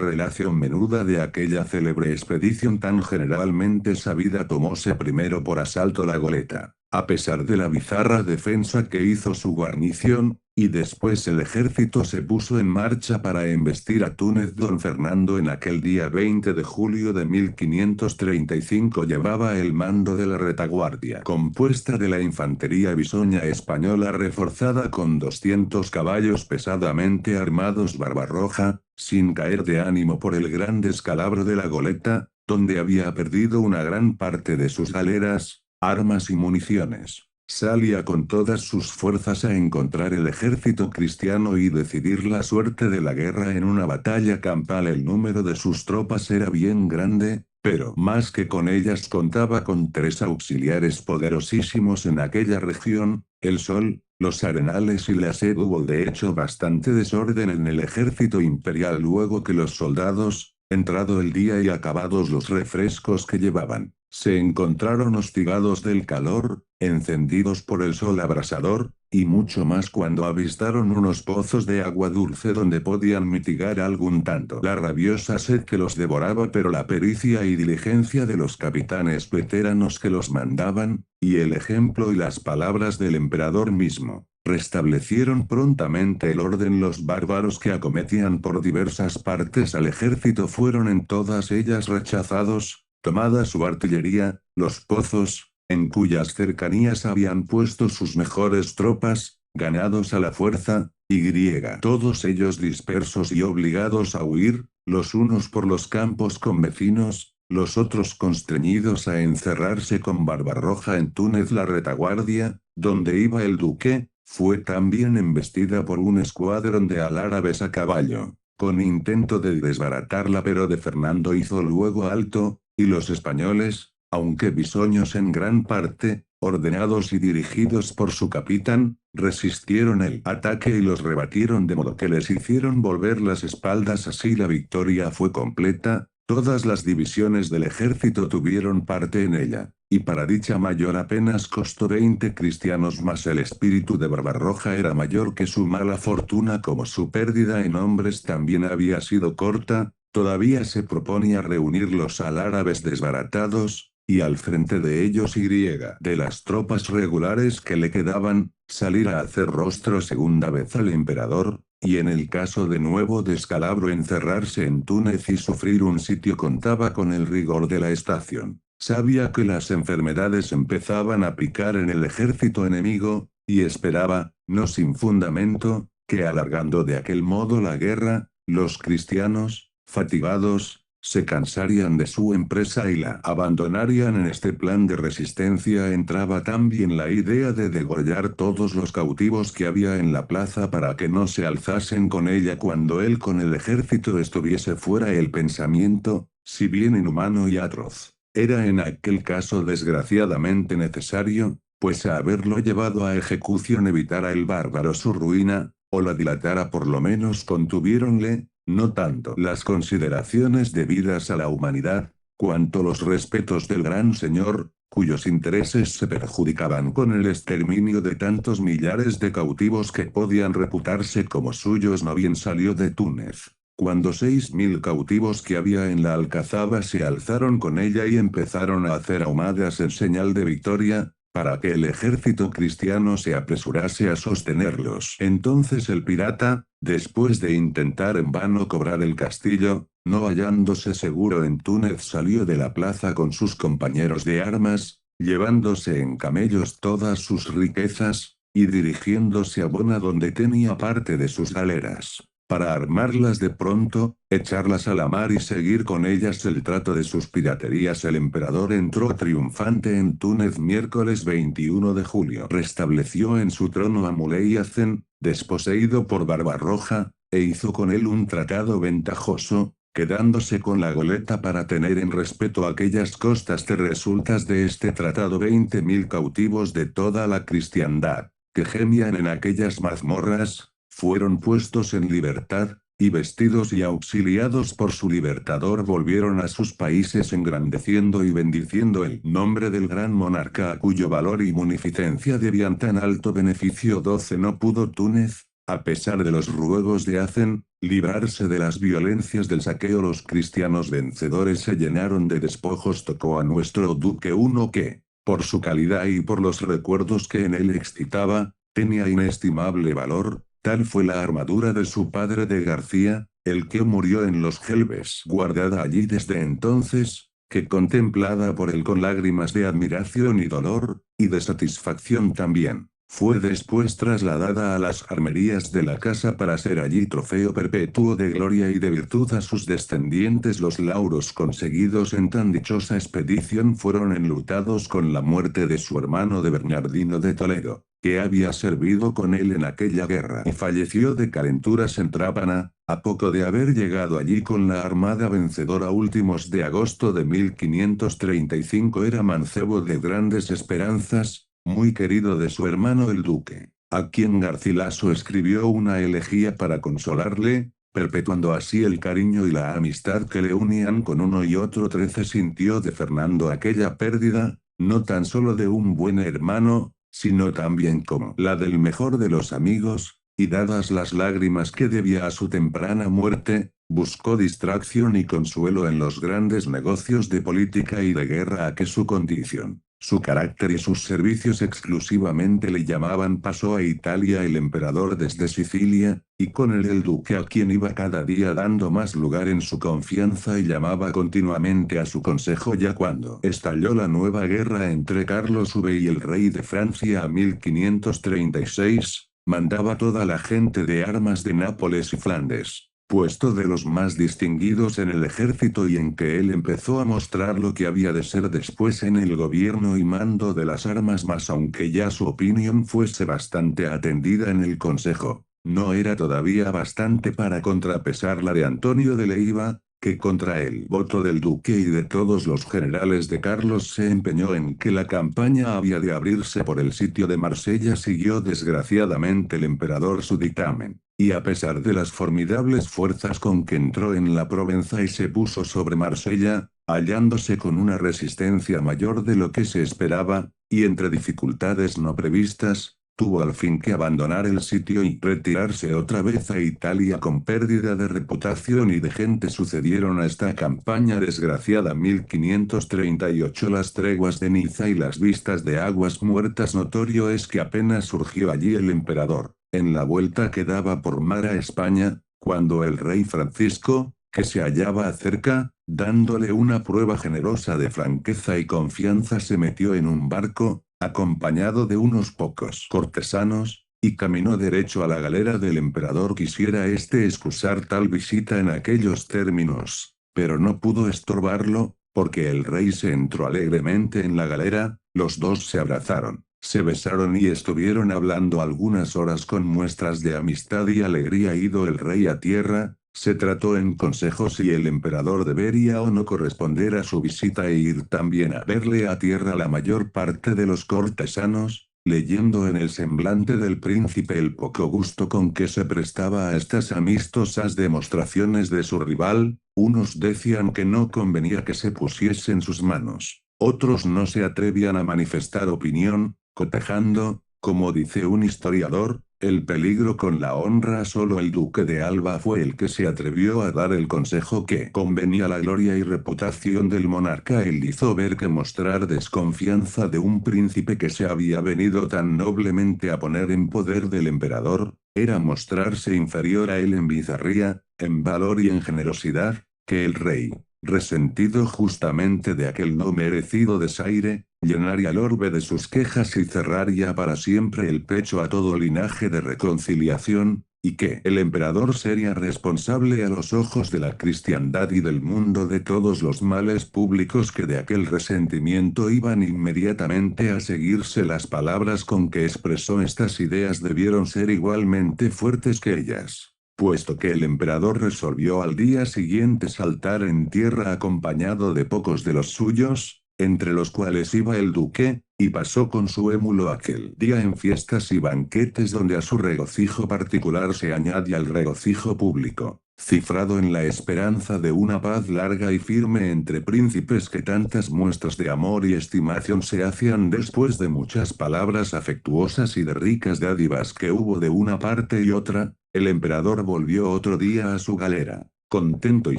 relación menuda de aquella célebre expedición tan generalmente sabida. Tomóse primero por asalto la goleta, a pesar de la bizarra defensa que hizo su guarnición, y después el ejército se puso en marcha para embestir a Túnez. Don Fernando en aquel día 20 de julio de 1535 llevaba el mando de la retaguardia, compuesta de la infantería bisoña española reforzada con 200 caballos pesadamente armados. Barbarroja, sin caer de ánimo por el gran descalabro de la goleta, donde había perdido una gran parte de sus galeras, armas y municiones, salía con todas sus fuerzas a encontrar el ejército cristiano y decidir la suerte de la guerra en una batalla campal. El número de sus tropas era bien grande, pero más que con ellas contaba con 3 auxiliares poderosísimos en aquella región, el Sol, los Arenales y la Sed. Hubo de hecho bastante desorden en el ejército imperial luego que los soldados, entrado el día y acabados los refrescos que llevaban, se encontraron hostigados del calor, encendidos por el sol abrasador, y mucho más cuando avistaron unos pozos de agua dulce donde podían mitigar algún tanto la rabiosa sed que los devoraba. Pero la pericia y diligencia de los capitanes veteranos que los mandaban, y el ejemplo y las palabras del emperador mismo, restablecieron prontamente el orden. Los bárbaros que acometían por diversas partes al ejército fueron en todas ellas rechazados, tomada su artillería, los pozos, en cuyas cercanías habían puesto sus mejores tropas, ganados a la fuerza, y todos ellos dispersos y obligados a huir, los unos por los campos convecinos, los otros constreñidos a encerrarse con Barbarroja en Túnez. La retaguardia, donde iba el duque, fue también embestida por un escuadrón de alárabes a caballo, con intento de desbaratarla, pero de Fernando hizo luego alto, y los españoles, aunque bisoños en gran parte, ordenados y dirigidos por su capitán, resistieron el ataque y los rebatieron de modo que les hicieron volver las espaldas. Así la victoria fue completa, todas las divisiones del ejército tuvieron parte en ella, y para dicha mayor apenas costó 20 cristianos más. El espíritu de Barbarroja era mayor que su mala fortuna. Como su pérdida en hombres también había sido corta, todavía se proponía reunir los alárabes desbaratados, y al frente de ellos y de las tropas regulares que le quedaban, salir a hacer rostro segunda vez al emperador, y en el caso de nuevo descalabro encerrarse en Túnez y sufrir un sitio. Contaba con el rigor de la estación, sabía que las enfermedades empezaban a picar en el ejército enemigo, y esperaba, no sin fundamento, que alargando de aquel modo la guerra, los cristianos, fatigados, se cansarían de su empresa y la abandonarían. En este plan de resistencia entraba también la idea de degollar todos los cautivos que había en la plaza para que no se alzasen con ella cuando él con el ejército estuviese fuera. El pensamiento, si bien inhumano y atroz, era en aquel caso desgraciadamente necesario, pues a haberlo llevado a ejecución evitara el bárbaro su ruina, o la dilatara. Por lo menos contuviéronle, no tanto las consideraciones debidas a la humanidad, cuanto los respetos del gran señor, cuyos intereses se perjudicaban con el exterminio de tantos millares de cautivos que podían reputarse como suyos. No bien salió de Túnez, cuando 6.000 cautivos que había en la alcazaba se alzaron con ella y empezaron a hacer ahumadas en señal de victoria, para que el ejército cristiano se apresurase a sostenerlos. Entonces el pirata, después de intentar en vano cobrar el castillo, no hallándose seguro en Túnez, salió de la plaza con sus compañeros de armas, llevándose en camellos todas sus riquezas, y dirigiéndose a Bona donde tenía parte de sus galeras, para armarlas de pronto, echarlas a la mar y seguir con ellas el trato de sus piraterías. El emperador entró triunfante en Túnez miércoles 21 de julio. Restableció en su trono a Muley Hacen, desposeído por Barbarroja, e hizo con él un tratado ventajoso, quedándose con la goleta para tener en respeto aquellas costas. De resultas de este tratado 20.000 cautivos de toda la cristiandad, que gemían en aquellas mazmorras, fueron puestos en libertad, y vestidos y auxiliados por su libertador volvieron a sus países engrandeciendo y bendiciendo el nombre del gran monarca a cuyo valor y munificencia debían tan alto beneficio. 12. No pudo Túnez, a pesar de los ruegos de Hacen, librarse de las violencias del saqueo. Los cristianos vencedores se llenaron de despojos. Tocó a nuestro duque uno que, por su calidad y por los recuerdos que en él excitaba, tenía inestimable valor. Tal fue la armadura de su padre de García, el que murió en los Gelbes, guardada allí desde entonces, que contemplada por él con lágrimas de admiración y dolor, y de satisfacción también, fue después trasladada a las armerías de la casa para ser allí trofeo perpetuo de gloria y de virtud a sus descendientes. Los lauros conseguidos en tan dichosa expedición fueron enlutados con la muerte de su hermano de Bernardino de Toledo, que había servido con él en aquella guerra y falleció de calenturas en Trápana, a poco de haber llegado allí con la armada vencedora. Últimos de agosto de 1535 era mancebo de grandes esperanzas, muy querido de su hermano el duque, a quien Garcilaso escribió una elegía para consolarle, perpetuando así el cariño y la amistad que le unían con uno y otro. 13. Sintió de Fernando aquella pérdida, no tan solo de un buen hermano, sino también como la del mejor de los amigos, y dadas las lágrimas que debía a su temprana muerte, buscó distracción y consuelo en los grandes negocios de política y de guerra a que su condición, su carácter y sus servicios exclusivamente le llamaban. Pasó a Italia el emperador desde Sicilia, y con él el duque a quien iba cada día dando más lugar en su confianza y llamaba continuamente a su consejo. Ya cuando estalló la nueva guerra entre Carlos V y el rey de Francia a 1536, mandaba toda la gente de armas de Nápoles y Flandes, puesto de los más distinguidos en el ejército y en que él empezó a mostrar lo que había de ser después en el gobierno y mando de las armas. Mas aunque ya su opinión fuese bastante atendida en el consejo, no era todavía bastante para contrapesar la de Antonio de Leiva, que contra el voto del duque y de todos los generales de Carlos se empeñó en que la campaña había de abrirse por el sitio de Marsella. Siguió desgraciadamente el emperador su dictamen, y a pesar de las formidables fuerzas con que entró en la Provenza y se puso sobre Marsella, hallándose con una resistencia mayor de lo que se esperaba, y entre dificultades no previstas, tuvo al fin que abandonar el sitio y retirarse otra vez a Italia con pérdida de reputación y de gente. Sucedieron a esta campaña desgraciada 1538 las treguas de Niza y las vistas de aguas muertas. Notorio es que apenas surgió allí el emperador, en la vuelta que daba por mar a España, cuando el rey Francisco, que se hallaba cerca, dándole una prueba generosa de franqueza y confianza, se metió en un barco, acompañado de unos pocos cortesanos, y caminó derecho a la galera del emperador. Quisiera excusar tal visita en aquellos términos, pero no pudo estorbarlo, porque el rey se entró alegremente en la galera, los dos se abrazaron, se besaron y estuvieron hablando algunas horas con muestras de amistad y alegría. Ido el rey a tierra, se trató en consejo si el emperador debería o no corresponder a su visita e ir también a verle a tierra. La mayor parte de los cortesanos, leyendo en el semblante del príncipe el poco gusto con que se prestaba a estas amistosas demostraciones de su rival, unos decían que no convenía que se pusiese en sus manos, otros no se atrevían a manifestar opinión, cotejando, como dice un historiador, el peligro con la honra. Solo el duque de Alba fue el que se atrevió a dar el consejo que convenía a la gloria y reputación del monarca. Él hizo ver que mostrar desconfianza de un príncipe que se había venido tan noblemente a poner en poder del emperador, era mostrarse inferior a él en bizarría, en valor y en generosidad, que el rey, resentido justamente de aquel no merecido desaire, llenaría el orbe de sus quejas y cerraría para siempre el pecho a todo linaje de reconciliación, y que el emperador sería responsable a los ojos de la cristiandad y del mundo de todos los males públicos que de aquel resentimiento iban inmediatamente a seguirse. Las palabras con que expresó estas ideas debieron ser igualmente fuertes que ellas, puesto que el emperador resolvió al día siguiente saltar en tierra acompañado de pocos de los suyos, entre los cuales iba el duque, y pasó con su émulo aquel día en fiestas y banquetes donde a su regocijo particular se añade al regocijo público, cifrado en la esperanza de una paz larga y firme entre príncipes, que tantas muestras de amor y estimación se hacían después de muchas palabras afectuosas y de ricas dádivas que hubo de una parte y otra. El emperador volvió otro día a su galera, contento y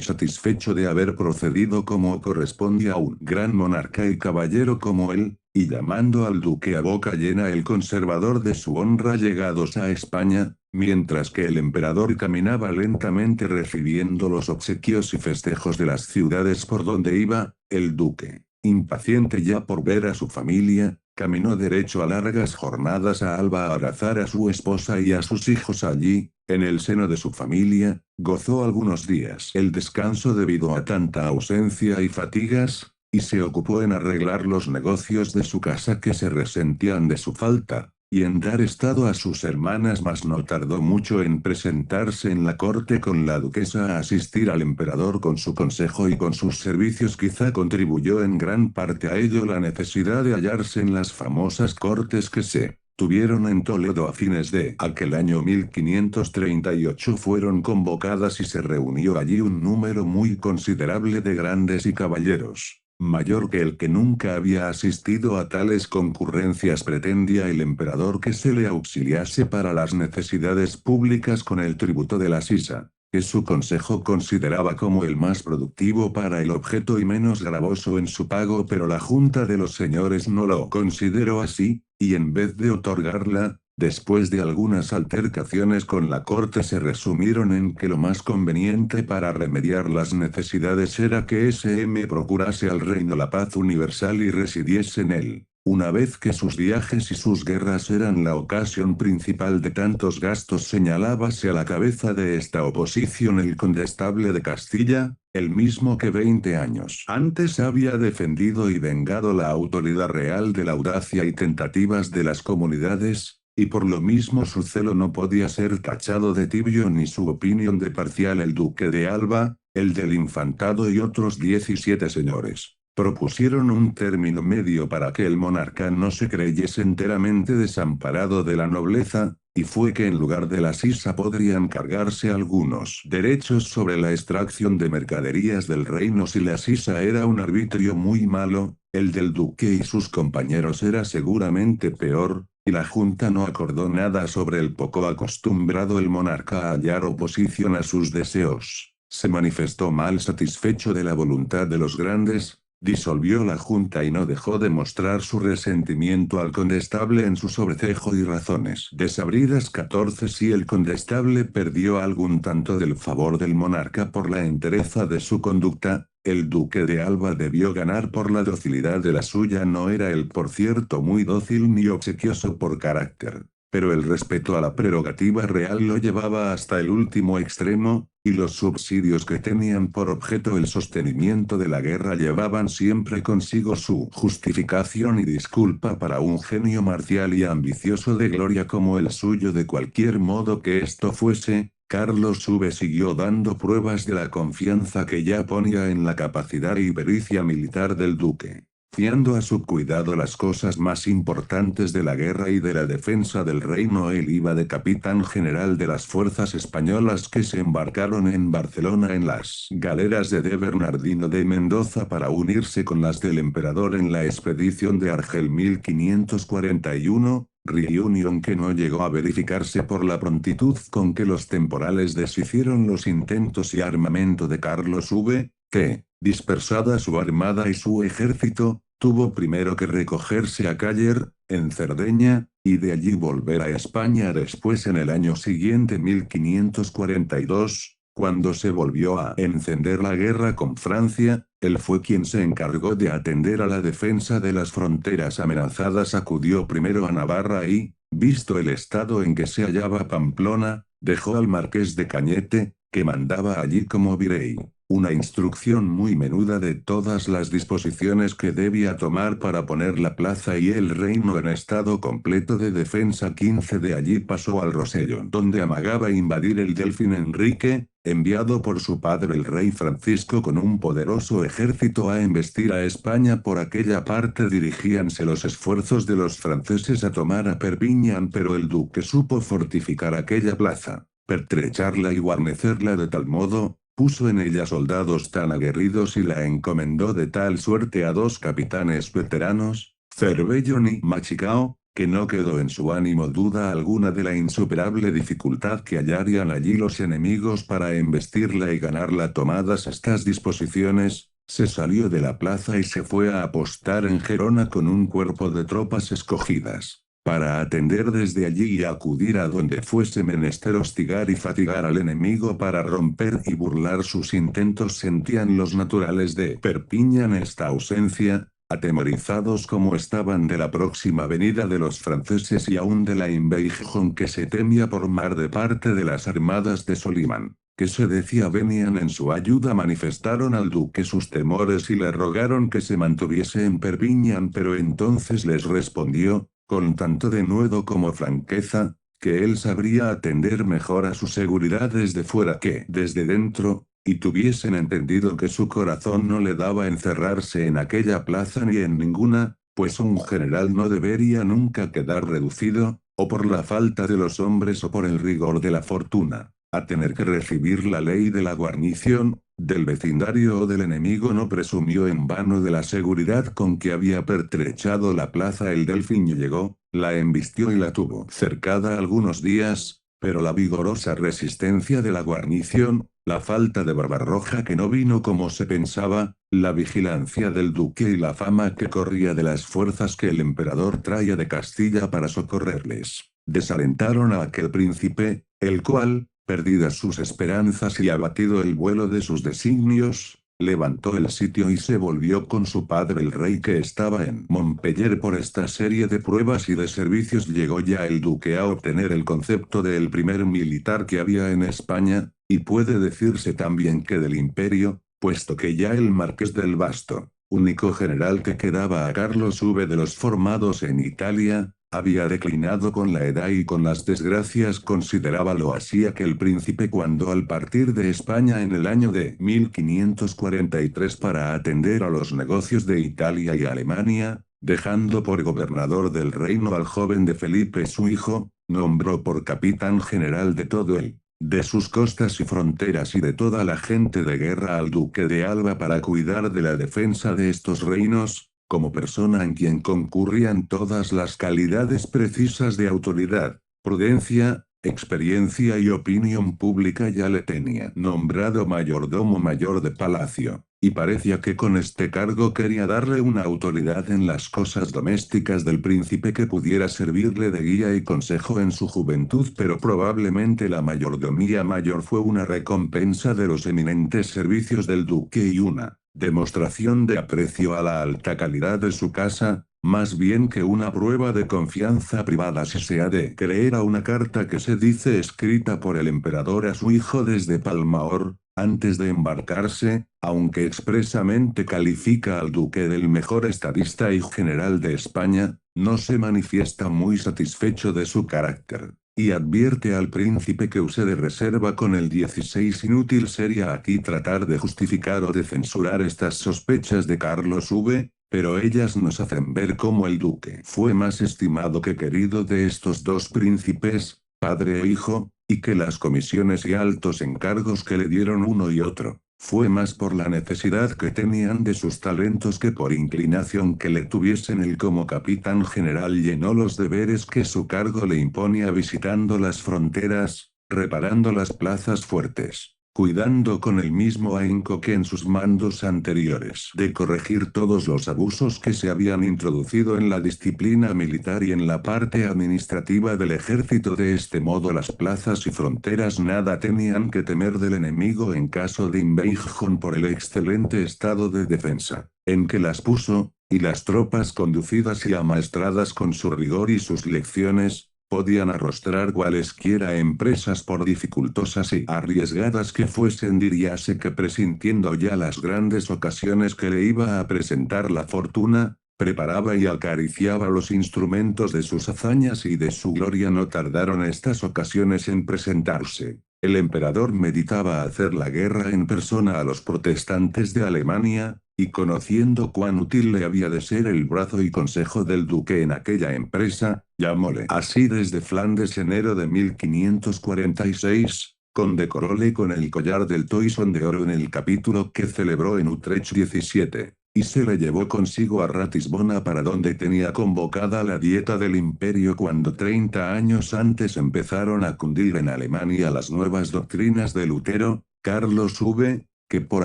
satisfecho de haber procedido como correspondía a un gran monarca y caballero como él, y llamando al duque a boca llena el conservador de su honra llegados a España, mientras que el emperador caminaba lentamente recibiendo los obsequios y festejos de las ciudades por donde iba, el duque, impaciente ya por ver a su familia, caminó derecho a largas jornadas a Alba a abrazar a su esposa y a sus hijos allí, en el seno de su familia. Gozó algunos días el descanso debido a tanta ausencia y fatigas, y se ocupó en arreglar los negocios de su casa que se resentían de su falta, y en dar estado a sus hermanas, mas no tardó mucho en presentarse en la corte con la duquesa a asistir al emperador con su consejo y con sus servicios. Quizá contribuyó en gran parte a ello la necesidad de hallarse en las famosas cortes que se tuvieron en Toledo a fines de aquel año 1538. Fueron convocadas y se reunió allí un número muy considerable de grandes y caballeros, mayor que el que nunca había asistido a tales concurrencias. Pretendía el emperador que se le auxiliase para las necesidades públicas con el tributo de la sisa, que su consejo consideraba como el más productivo para el objeto y menos gravoso en su pago, pero la Junta de los Señores no lo consideró así, y en vez de otorgarla, después de algunas altercaciones con la corte, se resumieron en que lo más conveniente para remediar las necesidades era que SM procurase al reino la paz universal y residiese en él. Una vez que sus viajes y sus guerras eran la ocasión principal de tantos gastos, señalábase a la cabeza de esta oposición el condestable de Castilla, el mismo que 20 años antes había defendido y vengado la autoridad real de la audacia y tentativas de las comunidades, y por lo mismo su celo no podía ser tachado de tibio ni su opinión de parcial. El duque de Alba, el del infantado y otros 17 señores propusieron un término medio para que el monarca no se creyese enteramente desamparado de la nobleza, y fue que en lugar de la sisa podrían cargarse algunos derechos sobre la extracción de mercaderías del reino. Si la sisa era un arbitrio muy malo, el del duque y sus compañeros era seguramente peor, y la junta no acordó nada sobre el poco acostumbrado el monarca a hallar oposición a sus deseos. Se manifestó mal satisfecho de la voluntad de los grandes, disolvió la junta y no dejó de mostrar su resentimiento al condestable en su sobrecejo y razones desabridas. 14. Si el condestable perdió algún tanto del favor del monarca por la entereza de su conducta, el duque de Alba debió ganar por la docilidad de la suya. No era él, por cierto, muy dócil ni obsequioso por carácter, pero el respeto a la prerrogativa real lo llevaba hasta el último extremo, y los subsidios que tenían por objeto el sostenimiento de la guerra llevaban siempre consigo su justificación y disculpa para un genio marcial y ambicioso de gloria como el suyo. De cualquier modo que esto fuese, Carlos V siguió dando pruebas de la confianza que ya ponía en la capacidad y pericia militar del duque. Fiando a su cuidado las cosas más importantes de la guerra y de la defensa del reino, él iba de capitán general de las fuerzas españolas que se embarcaron en Barcelona en las galeras de Bernardino de Mendoza para unirse con las del emperador en la expedición de Argel 1541, reunión que no llegó a verificarse por la prontitud con que los temporales deshicieron los intentos y armamento de Carlos V, que, dispersada su armada y su ejército, tuvo primero que recogerse a Càller, en Cerdeña, y de allí volver a España. Después, en el año siguiente 1542, cuando se volvió a encender la guerra con Francia, él fue quien se encargó de atender a la defensa de las fronteras amenazadas. Acudió primero a Navarra y, visto el estado en que se hallaba Pamplona, dejó al marqués de Cañete, que mandaba allí como virrey, una instrucción muy menuda de todas las disposiciones que debía tomar para poner la plaza y el reino en estado completo de defensa. 15 De allí pasó al Rosellón, donde amagaba invadir el Delfín Enrique, enviado por su padre el rey Francisco con un poderoso ejército a embestir a España. Por aquella parte dirigíanse los esfuerzos de los franceses a tomar a Perpiñán, pero el duque supo fortificar aquella plaza, pertrecharla y guarnecerla de tal modo, puso en ella soldados tan aguerridos y la encomendó de tal suerte a dos capitanes veteranos, Cervellón y Machicao, que no quedó en su ánimo duda alguna de la insuperable dificultad que hallarían allí los enemigos para embestirla y ganarla. Tomadas estas disposiciones, se salió de la plaza y se fue a apostar en Gerona con un cuerpo de tropas escogidas para atender desde allí y acudir a donde fuese menester hostigar y fatigar al enemigo para romper y burlar sus intentos. Sentían los naturales de Perpiñán esta ausencia, atemorizados como estaban de la próxima venida de los franceses y aún de la invasion que se temía por mar de parte de las armadas de Solimán, que se decía venían en su ayuda. Manifestaron al duque sus temores y le rogaron que se mantuviese en Perpiñán, pero entonces les respondió, con tanto denuedo como franqueza, que él sabría atender mejor a su seguridad desde fuera que desde dentro, y tuviesen entendido que su corazón no le daba encerrarse en aquella plaza ni en ninguna, pues un general no debería nunca quedar reducido, o por la falta de los hombres o por el rigor de la fortuna, a tener que recibir la ley de la guarnición, del vecindario o del enemigo. No presumió en vano de la seguridad con que había pertrechado la plaza. El Delfín llegó, la embistió y la tuvo cercada algunos días, pero la vigorosa resistencia de la guarnición, la falta de Barbarroja que no vino como se pensaba, la vigilancia del duque y la fama que corría de las fuerzas que el emperador traía de Castilla para socorrerles, desalentaron a aquel príncipe, el cual, perdidas sus esperanzas y abatido el vuelo de sus designios, levantó el sitio y se volvió con su padre el rey que estaba en Montpellier. Por esta serie de pruebas y de servicios llegó ya el duque a obtener el concepto de el primer militar que había en España, y puede decirse también que del imperio, puesto que ya el marqués del Basto, único general que quedaba a Carlos V de los formados en Italia, había declinado con la edad y con las desgracias. Considerábalo así aquel príncipe cuando al partir de España en el año de 1543 para atender a los negocios de Italia y Alemania, dejando por gobernador del reino al joven de Felipe su hijo, nombró por capitán general de todo él, de sus costas y fronteras y de toda la gente de guerra al duque de Alba para cuidar de la defensa de estos reinos, como persona en quien concurrían todas las calidades precisas de autoridad, prudencia, experiencia y opinión pública. Ya le tenía nombrado mayordomo mayor de palacio, y parecía que con este cargo quería darle una autoridad en las cosas domésticas del príncipe que pudiera servirle de guía y consejo en su juventud. Pero probablemente la mayordomía mayor fue una recompensa de los eminentes servicios del duque y una demostración de aprecio a la alta calidad de su casa, más bien que una prueba de confianza privada, si se ha de creer a una carta que se dice escrita por el emperador a su hijo desde Palmaor, antes de embarcarse, aunque expresamente califica al duque del mejor estadista y general de España, no se manifiesta muy satisfecho de su carácter, y advierte al príncipe que use de reserva con el 16. Inútil sería aquí tratar de justificar o de censurar estas sospechas de Carlos V, pero ellas nos hacen ver cómo el duque fue más estimado que querido de estos dos príncipes, padre e hijo, y que las comisiones y altos encargos que le dieron uno y otro, fue más por la necesidad que tenían de sus talentos que por inclinación que le tuviesen. Él como capitán general llenó los deberes que su cargo le imponía, visitando las fronteras, reparando las plazas fuertes, cuidando con el mismo ahínco que en sus mandos anteriores de corregir todos los abusos que se habían introducido en la disciplina militar y en la parte administrativa del ejército. De este modo las plazas y fronteras nada tenían que temer del enemigo en caso de invasion por el excelente estado de defensa en que las puso, y las tropas conducidas y amaestradas con su rigor y sus lecciones, podían arrostrar cualesquiera empresas por dificultosas y arriesgadas que fuesen, diríase que presintiendo ya las grandes ocasiones que le iba a presentar la fortuna, preparaba y acariciaba los instrumentos de sus hazañas y de su gloria. No tardaron estas ocasiones en presentarse. El emperador meditaba hacer la guerra en persona a los protestantes de Alemania, y conociendo cuán útil le había de ser el brazo y consejo del duque en aquella empresa, llamóle así desde Flandes enero de 1546, condecoróle con el collar del Toison de oro en el capítulo que celebró en Utrecht 17, y se le llevó consigo a Ratisbona, para donde tenía convocada la dieta del imperio cuando 30 años antes empezaron a cundir en Alemania las nuevas doctrinas de Lutero. Carlos V, que por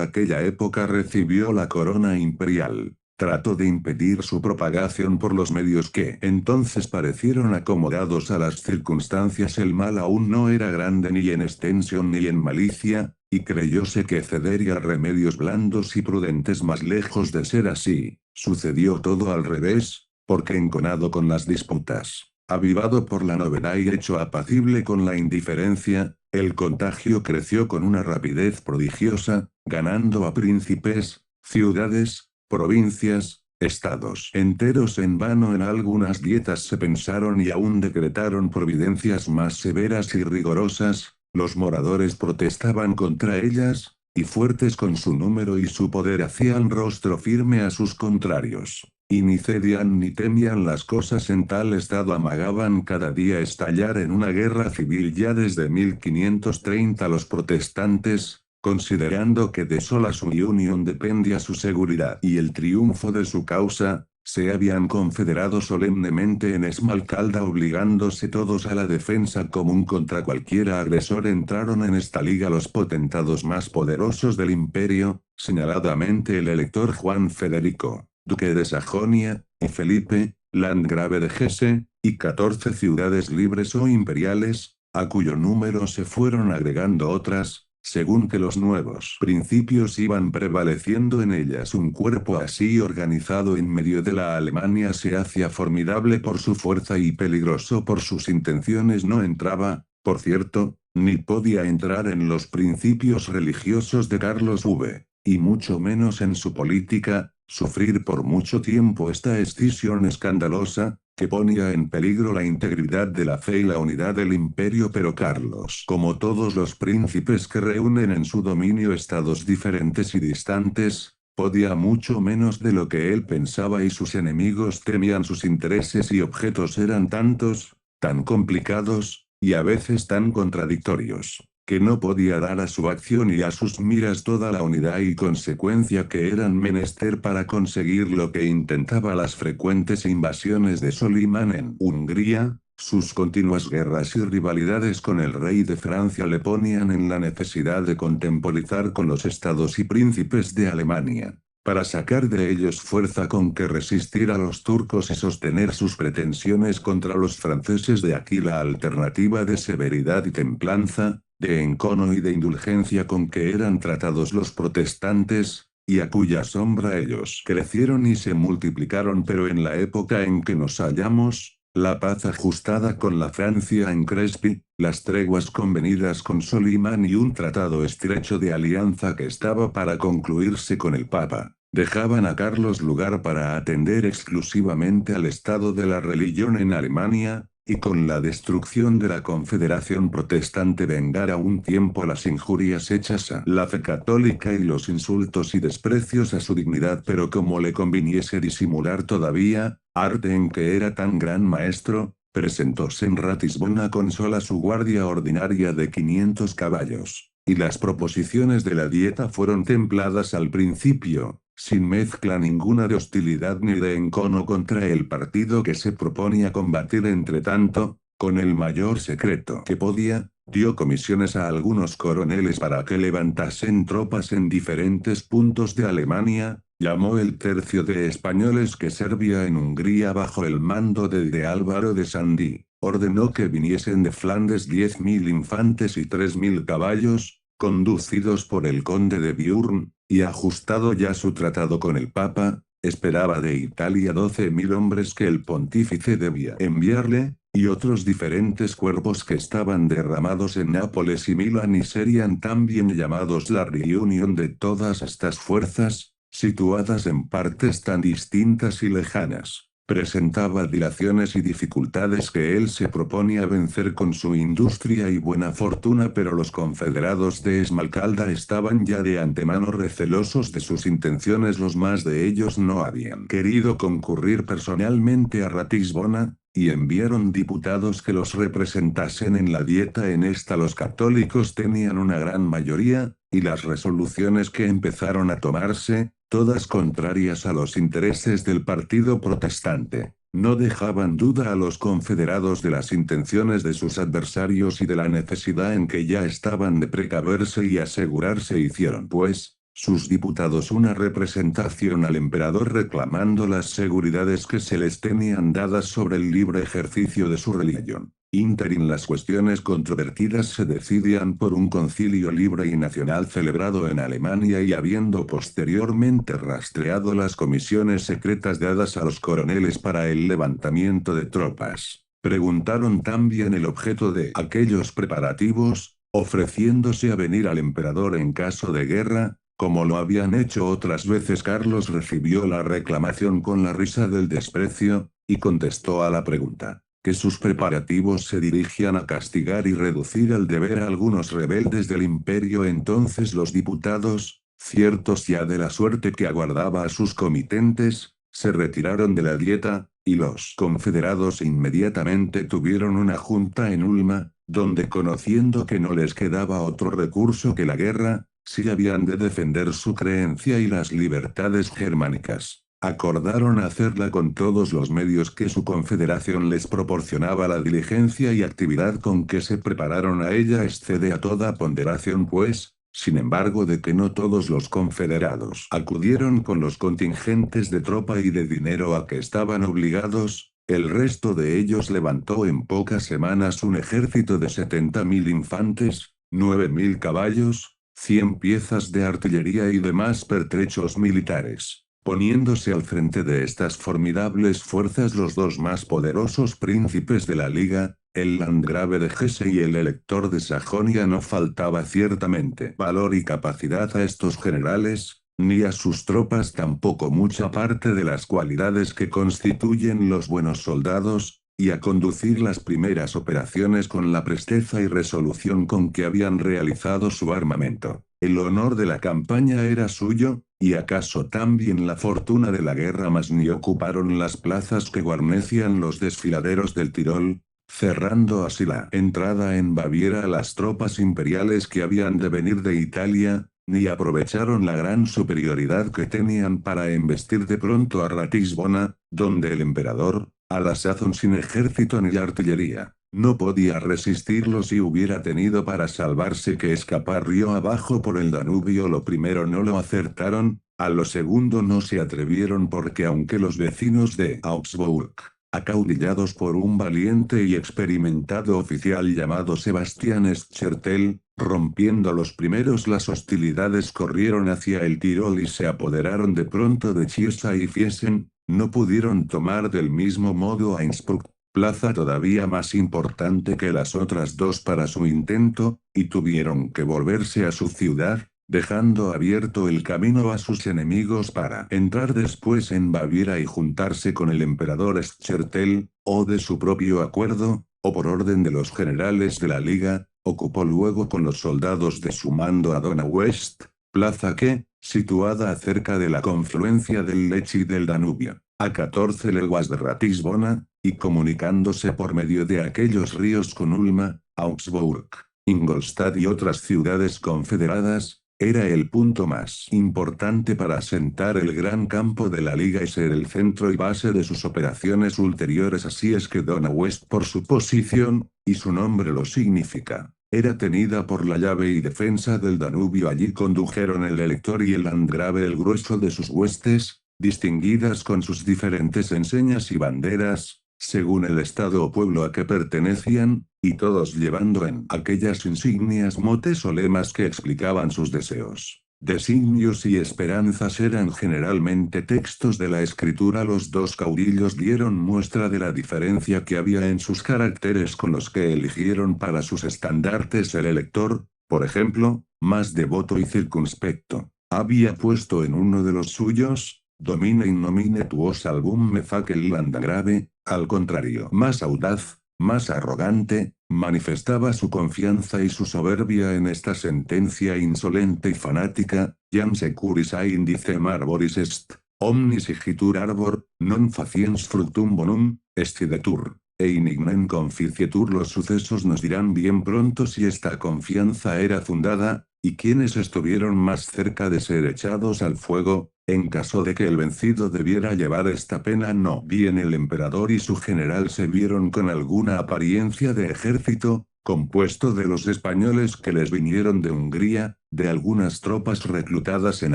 aquella época recibió la corona imperial, trató de impedir su propagación por los medios que entonces parecieron acomodados a las circunstancias. El mal aún no era grande ni en extensión ni en malicia, y creyóse que cedería remedios blandos y prudentes, mas lejos de ser así, sucedió todo al revés, porque enconado con las disputas, avivado por la novedad y hecho apacible con la indiferencia, el contagio creció con una rapidez prodigiosa, ganando a príncipes, ciudades, provincias, estados enteros. En vano en algunas dietas se pensaron y aún decretaron providencias más severas y rigorosas, los moradores protestaban contra ellas, y fuertes con su número y su poder hacían rostro firme a sus contrarios. Y ni cedían ni temían las cosas en tal estado, amagaban cada día estallar en una guerra civil. Ya desde 1530 los protestantes, considerando que de sola su unión dependía su seguridad y el triunfo de su causa, se habían confederado solemnemente en Esmalcalda, obligándose todos a la defensa común contra cualquier agresor. Entraron en esta liga los potentados más poderosos del imperio, señaladamente el elector Juan Federico, duque de Sajonia, y Felipe, landgrave de Hesse, y 14 ciudades libres o imperiales, a cuyo número se fueron agregando otras, según que los nuevos principios iban prevaleciendo en ellas. Un cuerpo así organizado en medio de la Alemania se hacía formidable por su fuerza y peligroso por sus intenciones. No entraba, por cierto, ni podía entrar en los principios religiosos de Carlos V, y mucho menos en su política, sufrir por mucho tiempo esta escisión escandalosa, que ponía en peligro la integridad de la fe y la unidad del imperio. Pero Carlos, como todos los príncipes que reúnen en su dominio estados diferentes y distantes, podía mucho menos de lo que él pensaba, y sus enemigos temían. Sus intereses y objetos eran tantos, tan complicados, y a veces tan contradictorios, que no podía dar a su acción y a sus miras toda la unidad y consecuencia que eran menester para conseguir lo que intentaba. Las frecuentes invasiones de Solimán en Hungría, sus continuas guerras y rivalidades con el rey de Francia le ponían en la necesidad de contemporizar con los estados y príncipes de Alemania, para sacar de ellos fuerza con que resistir a los turcos y sostener sus pretensiones contra los franceses. De aquí la alternativa de severidad y templanza, de encono y de indulgencia con que eran tratados los protestantes, y a cuya sombra ellos crecieron y se multiplicaron. Pero en la época en que nos hallamos, la paz ajustada con la Francia en Crespi, las treguas convenidas con Solimán y un tratado estrecho de alianza que estaba para concluirse con el Papa, dejaban a Carlos lugar para atender exclusivamente al estado de la religión en Alemania, y con la destrucción de la Confederación Protestante vengar a un tiempo las injurias hechas a la fe católica y los insultos y desprecios a su dignidad. Pero como le conviniese disimular todavía, arte en que era tan gran maestro, presentóse en Ratisbona con sola su guardia ordinaria de 500 caballos, y las proposiciones de la dieta fueron templadas al principio, sin mezcla ninguna de hostilidad ni de encono contra el partido que se proponía combatir. Entre tanto, con el mayor secreto que podía, dio comisiones a algunos coroneles para que levantasen tropas en diferentes puntos de Alemania, llamó el tercio de españoles que servía en Hungría bajo el mando de Álvaro de Sandí, ordenó que viniesen de Flandes 10.000 infantes y 3.000 caballos, conducidos por el conde de Biurn, y ajustado ya su tratado con el Papa, esperaba de Italia 12.000 hombres que el pontífice debía enviarle, y otros diferentes cuerpos que estaban derramados en Nápoles y Milán y serían también llamados la reunión de todas estas fuerzas, situadas en partes tan distintas y lejanas. Presentaba dilaciones y dificultades que él se proponía vencer con su industria y buena fortuna, pero los confederados de Esmalcalda estaban ya de antemano recelosos de sus intenciones. Los más de ellos no habían querido concurrir personalmente a Ratisbona, y enviaron diputados que los representasen en la dieta. En esta los católicos tenían una gran mayoría, y las resoluciones que empezaron a tomarse, todas contrarias a los intereses del partido protestante, no dejaban duda a los confederados de las intenciones de sus adversarios y de la necesidad en que ya estaban de precaverse y asegurarse. Hicieron pues, sus diputados una representación al emperador reclamando las seguridades que se les tenían dadas sobre el libre ejercicio de su religión. Ínterin las cuestiones controvertidas se decidían por un concilio libre y nacional celebrado en Alemania, y habiendo posteriormente rastreado las comisiones secretas dadas a los coroneles para el levantamiento de tropas, preguntaron también el objeto de aquellos preparativos, ofreciéndose a venir al emperador en caso de guerra. Como lo habían hecho otras veces, Carlos recibió la reclamación con la risa del desprecio, y contestó a la pregunta, que sus preparativos se dirigían a castigar y reducir al deber a algunos rebeldes del imperio. Entonces los diputados, ciertos ya de la suerte que aguardaba a sus comitentes, se retiraron de la dieta, y los confederados inmediatamente tuvieron una junta en Ulma, donde, conociendo que no les quedaba otro recurso que la guerra, si habían de defender su creencia y las libertades germánicas, acordaron hacerla con todos los medios que su confederación les proporcionaba. La diligencia y actividad con que se prepararon a ella excede a toda ponderación, pues, sin embargo, de que no todos los confederados acudieron con los contingentes de tropa y de dinero a que estaban obligados, el resto de ellos levantó en pocas semanas un ejército de 70.000 infantes, 9.000 caballos, 100 piezas de artillería y demás pertrechos militares. Poniéndose al frente de estas formidables fuerzas los dos más poderosos príncipes de la Liga, el landgrave de Hesse y el elector de Sajonia. No faltaba ciertamente valor y capacidad a estos generales, ni a sus tropas tampoco mucha parte de las cualidades que constituyen los buenos soldados, y a conducir las primeras operaciones con la presteza y resolución con que habían realizado su armamento. El honor de la campaña era suyo, y acaso también la fortuna de la guerra, mas ni ocuparon las plazas que guarnecían los desfiladeros del Tirol, cerrando así la entrada en Baviera a las tropas imperiales que habían de venir de Italia, ni aprovecharon la gran superioridad que tenían para embestir de pronto a Ratisbona, donde el emperador, a la sazón sin ejército ni artillería, no podía resistirlos y hubiera tenido para salvarse que escapar río abajo por el Danubio. Lo primero no lo acertaron, a lo segundo no se atrevieron, porque aunque los vecinos de Augsburg, acaudillados por un valiente y experimentado oficial llamado Sebastián Schertel, rompiendo los primeros las hostilidades, corrieron hacia el Tirol y se apoderaron de pronto de Chiesa y Fiesen, no pudieron tomar del mismo modo a Innsbruck, plaza todavía más importante que las otras dos para su intento, y tuvieron que volverse a su ciudad, dejando abierto el camino a sus enemigos para entrar después en Baviera y juntarse con el emperador Schertel, o de su propio acuerdo, o por orden de los generales de la Liga. Ocupó luego con los soldados de su mando a Donauwest, plaza que, situada cerca de la confluencia del Lech y del Danubio, a 14 leguas de Ratisbona, y comunicándose por medio de aquellos ríos con Ulma, Augsburg, Ingolstadt y otras ciudades confederadas, era el punto más importante para asentar el gran campo de la Liga y ser el centro y base de sus operaciones ulteriores. Así es que Donauwest, por su posición, y su nombre lo significa, era tenida por la llave y defensa del Danubio. Allí condujeron el elector y el landgrave el grueso de sus huestes, distinguidas con sus diferentes enseñas y banderas, según el estado o pueblo a que pertenecían, y todos llevando en aquellas insignias motes o lemas que explicaban sus deseos. Designios y esperanzas eran generalmente textos de la escritura. Los dos caudillos dieron muestra de la diferencia que había en sus caracteres con los que eligieron para sus estandartes. El elector, por ejemplo, más devoto y circunspecto, había puesto en uno de los suyos, Domine in nomine tuos album me facel landgrave, al contrario, más audaz, más arrogante, manifestaba su confianza y su soberbia en esta sentencia insolente y fanática: Jam securisae indicem arboris est, omnis igitur arbor, non faciens fructum bonum, escidetur, e in ignem conficietur. Los sucesos nos dirán bien pronto si esta confianza era fundada, y quienes estuvieron más cerca de ser echados al fuego, en caso de que el vencido debiera llevar esta pena. No bien el emperador y su general se vieron con alguna apariencia de ejército, compuesto de los españoles que les vinieron de Hungría, de algunas tropas reclutadas en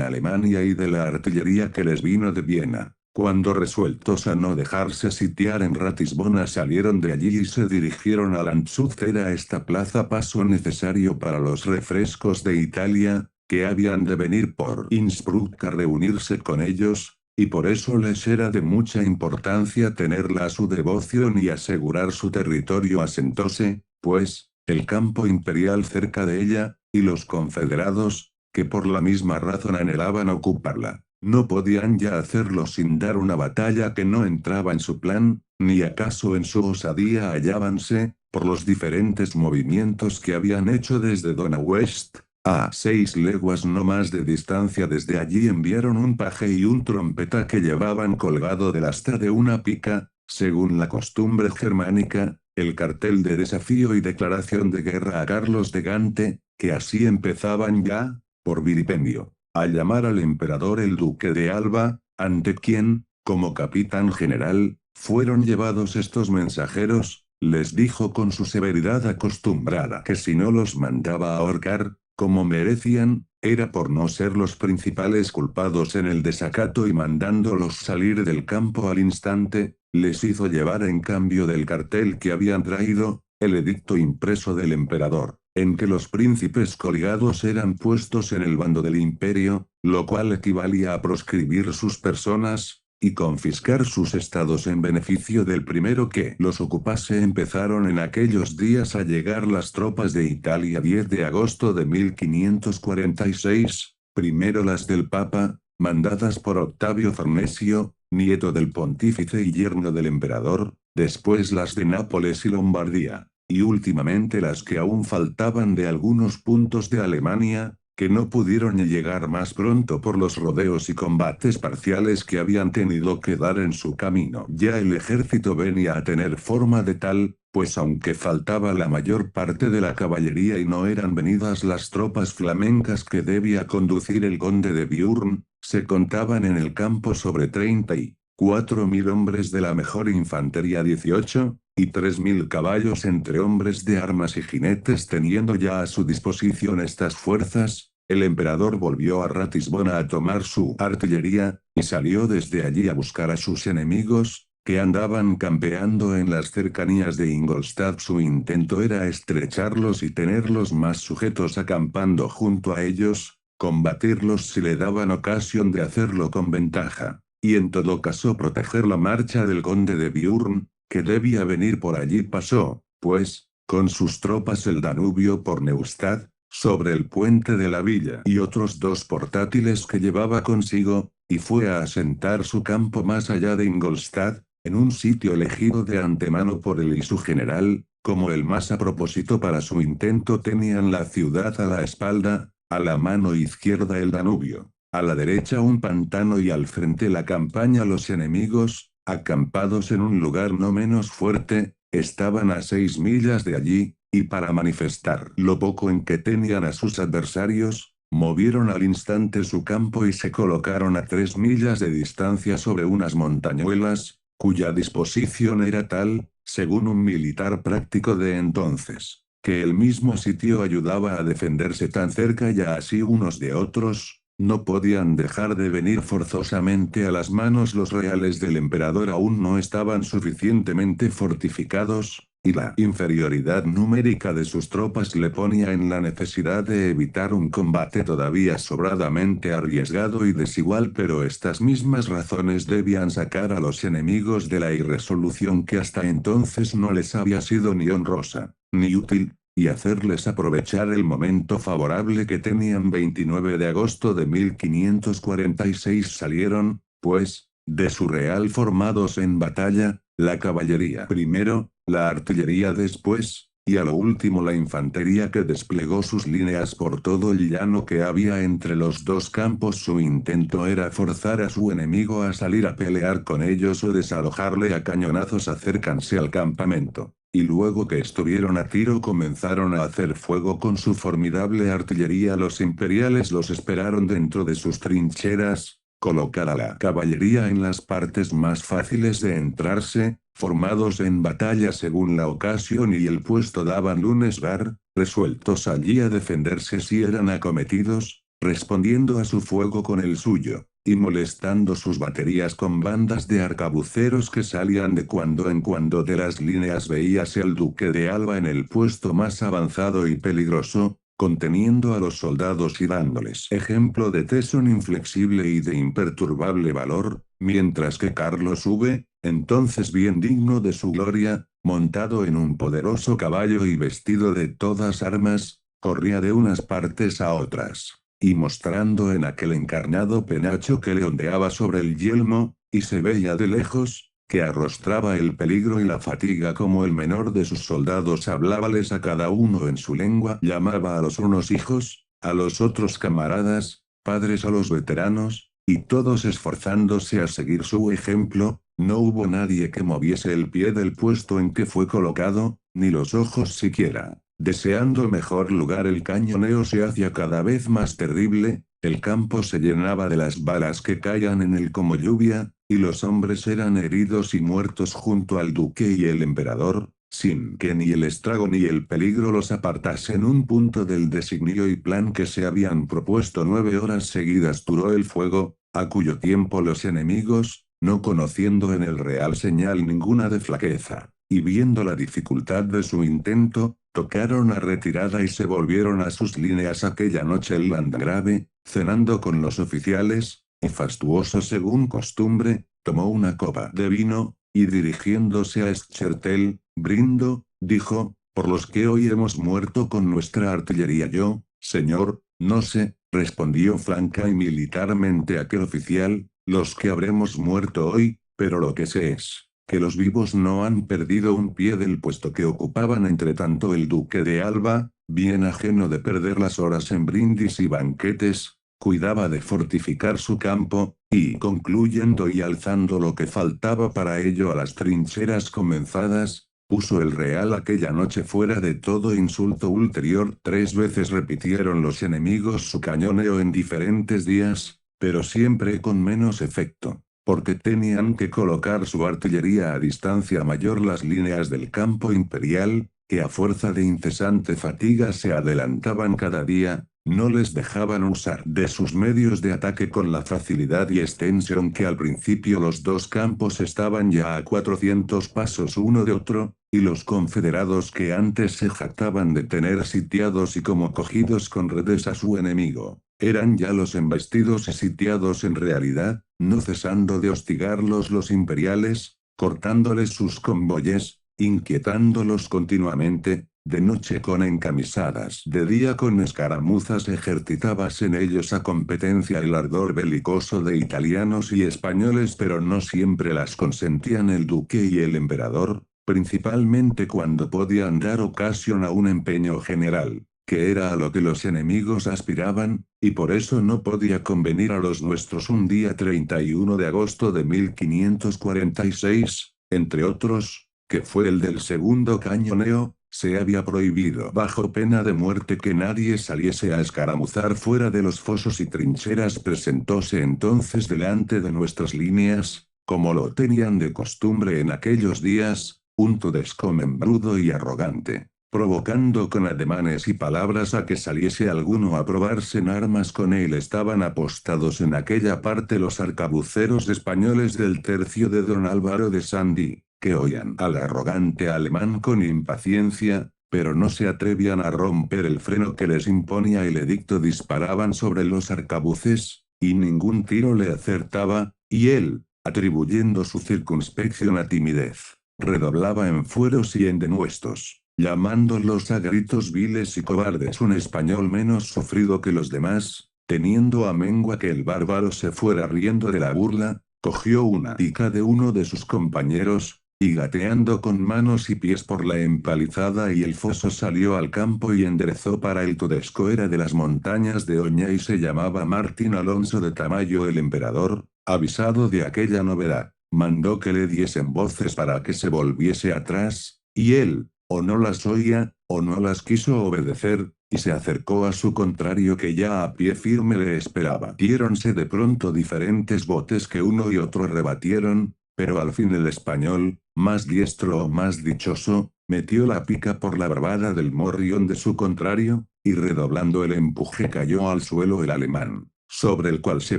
Alemania y de la artillería que les vino de Viena, cuando resueltos a no dejarse sitiar en Ratisbona salieron de allí y se dirigieron a Landshut. Era esta plaza paso necesario para los refrescos de Italia, que habían de venir por Innsbruck a reunirse con ellos, y por eso les era de mucha importancia tenerla a su devoción y asegurar su territorio. Asentóse, pues, el campo imperial cerca de ella, y los confederados, que por la misma razón anhelaban ocuparla, no podían ya hacerlo sin dar una batalla que no entraba en su plan, ni acaso en su osadía hallábanse, por los diferentes movimientos que habían hecho desde Donauwest. A 6 leguas no más de distancia desde allí enviaron un paje y un trompeta que llevaban colgado del asta de una pica, según la costumbre germánica, el cartel de desafío y declaración de guerra a Carlos de Gante, que así empezaban ya, por vilipendio, a llamar al emperador el duque de Alba, ante quien, como capitán general, fueron llevados estos mensajeros. Les dijo con su severidad acostumbrada que si no los mandaba a ahorcar, como merecían, era por no ser los principales culpados en el desacato, y mandándolos salir del campo al instante, les hizo llevar en cambio del cartel que habían traído, el edicto impreso del emperador, en que los príncipes colgados eran puestos en el bando del imperio, lo cual equivalía a proscribir sus personas, y confiscar sus estados en beneficio del primero que los ocupase. Empezaron en aquellos días a llegar las tropas de Italia. 10 de agosto de 1546, primero las del Papa, mandadas por Octavio Farnesio, nieto del pontífice y yerno del emperador, después las de Nápoles y Lombardía, y últimamente las que aún faltaban de algunos puntos de Alemania, que no pudieron llegar más pronto por los rodeos y combates parciales que habían tenido que dar en su camino. Ya el ejército venía a tener forma de tal, pues aunque faltaba la mayor parte de la caballería y no eran venidas las tropas flamencas que debía conducir el conde de Biurn, se contaban en el campo sobre 34.000 hombres de la mejor infantería, 18, y 3.000 caballos entre hombres de armas y jinetes. Teniendo ya a su disposición estas fuerzas, el emperador volvió a Ratisbona a tomar su artillería, y salió desde allí a buscar a sus enemigos, que andaban campeando en las cercanías de Ingolstadt. Su intento era estrecharlos y tenerlos más sujetos acampando junto a ellos, combatirlos si le daban ocasión de hacerlo con ventaja, y en todo caso proteger la marcha del conde de Biurn, que debía venir por allí. Pasó, pues, con sus tropas el Danubio por Neustadt, sobre el puente de la villa y otros 2 portátiles que llevaba consigo, y fue a asentar su campo más allá de Ingolstadt, en un sitio elegido de antemano por él y su general, como el más a propósito para su intento. Tenían la ciudad a la espalda, a la mano izquierda el Danubio, a la derecha un pantano y al frente la campaña. Los enemigos, acampados en un lugar no menos fuerte, estaban a 6 millas de allí, y para manifestar lo poco en que tenían a sus adversarios, movieron al instante su campo y se colocaron a 3 millas de distancia sobre unas montañuelas, cuya disposición era tal, según un militar práctico de entonces, que el mismo sitio ayudaba a defenderse tan cerca y así unos de otros. No podían dejar de venir forzosamente a las manos. Los reales del emperador aún no estaban suficientemente fortificados, y la inferioridad numérica de sus tropas le ponía en la necesidad de evitar un combate todavía sobradamente arriesgado y desigual, pero estas mismas razones debían sacar a los enemigos de la irresolución que hasta entonces no les había sido ni honrosa, ni útil, y hacerles aprovechar el momento favorable que tenían. 29 de agosto de 1546 salieron, pues, de su real formados en batalla, la caballería primero, la artillería después, y a lo último la infantería que desplegó sus líneas por todo el llano que había entre los dos campos. Su intento era forzar a su enemigo a salir a pelear con ellos o desalojarle a cañonazos. Acércanse al campamento, y luego que estuvieron a tiro comenzaron a hacer fuego con su formidable artillería. Los imperiales los esperaron dentro de sus trincheras, colocar a la caballería en las partes más fáciles de entrarse, formados en batalla según la ocasión y el puesto daban un esgar, resueltos allí a defenderse si eran acometidos, respondiendo a su fuego con el suyo, y molestando sus baterías con bandas de arcabuceros que salían de cuando en cuando de las líneas. Veíase al duque de Alba en el puesto más avanzado y peligroso, conteniendo a los soldados y dándoles ejemplo de tesón inflexible y de imperturbable valor, mientras que Carlos V, entonces bien digno de su gloria, montado en un poderoso caballo y vestido de todas armas, corría de unas partes a otras, y mostrando en aquel encarnado penacho que le ondeaba sobre el yelmo, y se veía de lejos, que arrostraba el peligro y la fatiga como el menor de sus soldados. Hablábales a cada uno en su lengua, llamaba a los unos hijos, a los otros camaradas, padres a los veteranos, y todos esforzándose a seguir su ejemplo. No hubo nadie que moviese el pie del puesto en que fue colocado, ni los ojos siquiera. Deseando mejor lugar, el cañoneo se hacía cada vez más terrible, el campo se llenaba de las balas que caían en él como lluvia, y los hombres eran heridos y muertos junto al duque y el emperador, sin que ni el estrago ni el peligro los apartasen un punto del designio y plan que se habían propuesto. 9 horas seguidas duró el fuego, a cuyo tiempo los enemigos, no conociendo en el real señal ninguna de flaqueza, y viendo la dificultad de su intento, tocaron a retirada y se volvieron a sus líneas. Aquella noche el landgrave, cenando con los oficiales, y fastuoso según costumbre, tomó una copa de vino, y dirigiéndose a Schertel, brindo, dijo, por los que hoy hemos muerto con nuestra artillería. Yo, señor, no sé, respondió franca y militarmente aquel oficial, los que habremos muerto hoy, pero lo que sé es que los vivos no han perdido un pie del puesto que ocupaban. Entre tanto el duque de Alba, bien ajeno de perder las horas en brindis y banquetes, cuidaba de fortificar su campo, y concluyendo y alzando lo que faltaba para ello a las trincheras comenzadas, puso el real aquella noche fuera de todo insulto ulterior. 3 veces repitieron los enemigos su cañoneo en diferentes días, pero siempre con menos efecto, porque tenían que colocar su artillería a distancia mayor. Las líneas del campo imperial, que a fuerza de incesante fatiga se adelantaban cada día, no les dejaban usar de sus medios de ataque con la facilidad y extensión que al principio. Los dos campos estaban ya a 400 pasos uno de otro, y los confederados que antes se jactaban de tener sitiados y como cogidos con redes a su enemigo, eran ya los embestidos y sitiados en realidad, no cesando de hostigarlos los imperiales, cortándoles sus convoyes, inquietándolos continuamente, de noche con encamisadas, de día con escaramuzas. Ejercitábase en ellos a competencia el ardor belicoso de italianos y españoles, pero no siempre las consentían el duque y el emperador, principalmente cuando podían dar ocasión a un empeño general, que era a lo que los enemigos aspiraban, y por eso no podía convenir a los nuestros. Un día 31 de agosto de 1546, entre otros, que fue el del segundo cañoneo, se había prohibido bajo pena de muerte que nadie saliese a escaramuzar fuera de los fosos y trincheras. Presentóse entonces delante de nuestras líneas, como lo tenían de costumbre en aquellos días, un tudesco membrudo y arrogante, provocando con ademanes y palabras a que saliese alguno a probarse en armas con él. Estaban apostados en aquella parte los arcabuceros españoles del tercio de don Álvaro de Sandy, que oían al arrogante alemán con impaciencia, pero no se atrevían a romper el freno que les imponía el edicto. Disparaban sobre los arcabuces, y ningún tiro le acertaba, y él, atribuyendo su circunspección a timidez, redoblaba en fueros y en denuestos, llamándolos a gritos viles y cobardes. Un español menos sufrido que los demás, teniendo a mengua que el bárbaro se fuera riendo de la burla, cogió una pica de uno de sus compañeros, y gateando con manos y pies por la empalizada y el foso salió al campo y enderezó para el Tudesco. Era de las montañas de Oña y se llamaba Martín Alonso de Tamayo. El emperador, avisado de aquella novedad, mandó que le diesen voces para que se volviese atrás, y él, o no las oía, o no las quiso obedecer, y se acercó a su contrario que ya a pie firme le esperaba. Diéronse de pronto diferentes botes que uno y otro rebatieron, pero al fin el español, más diestro o más dichoso, metió la pica por la barbada del morrión de su contrario, y redoblando el empuje cayó al suelo el alemán, sobre el cual se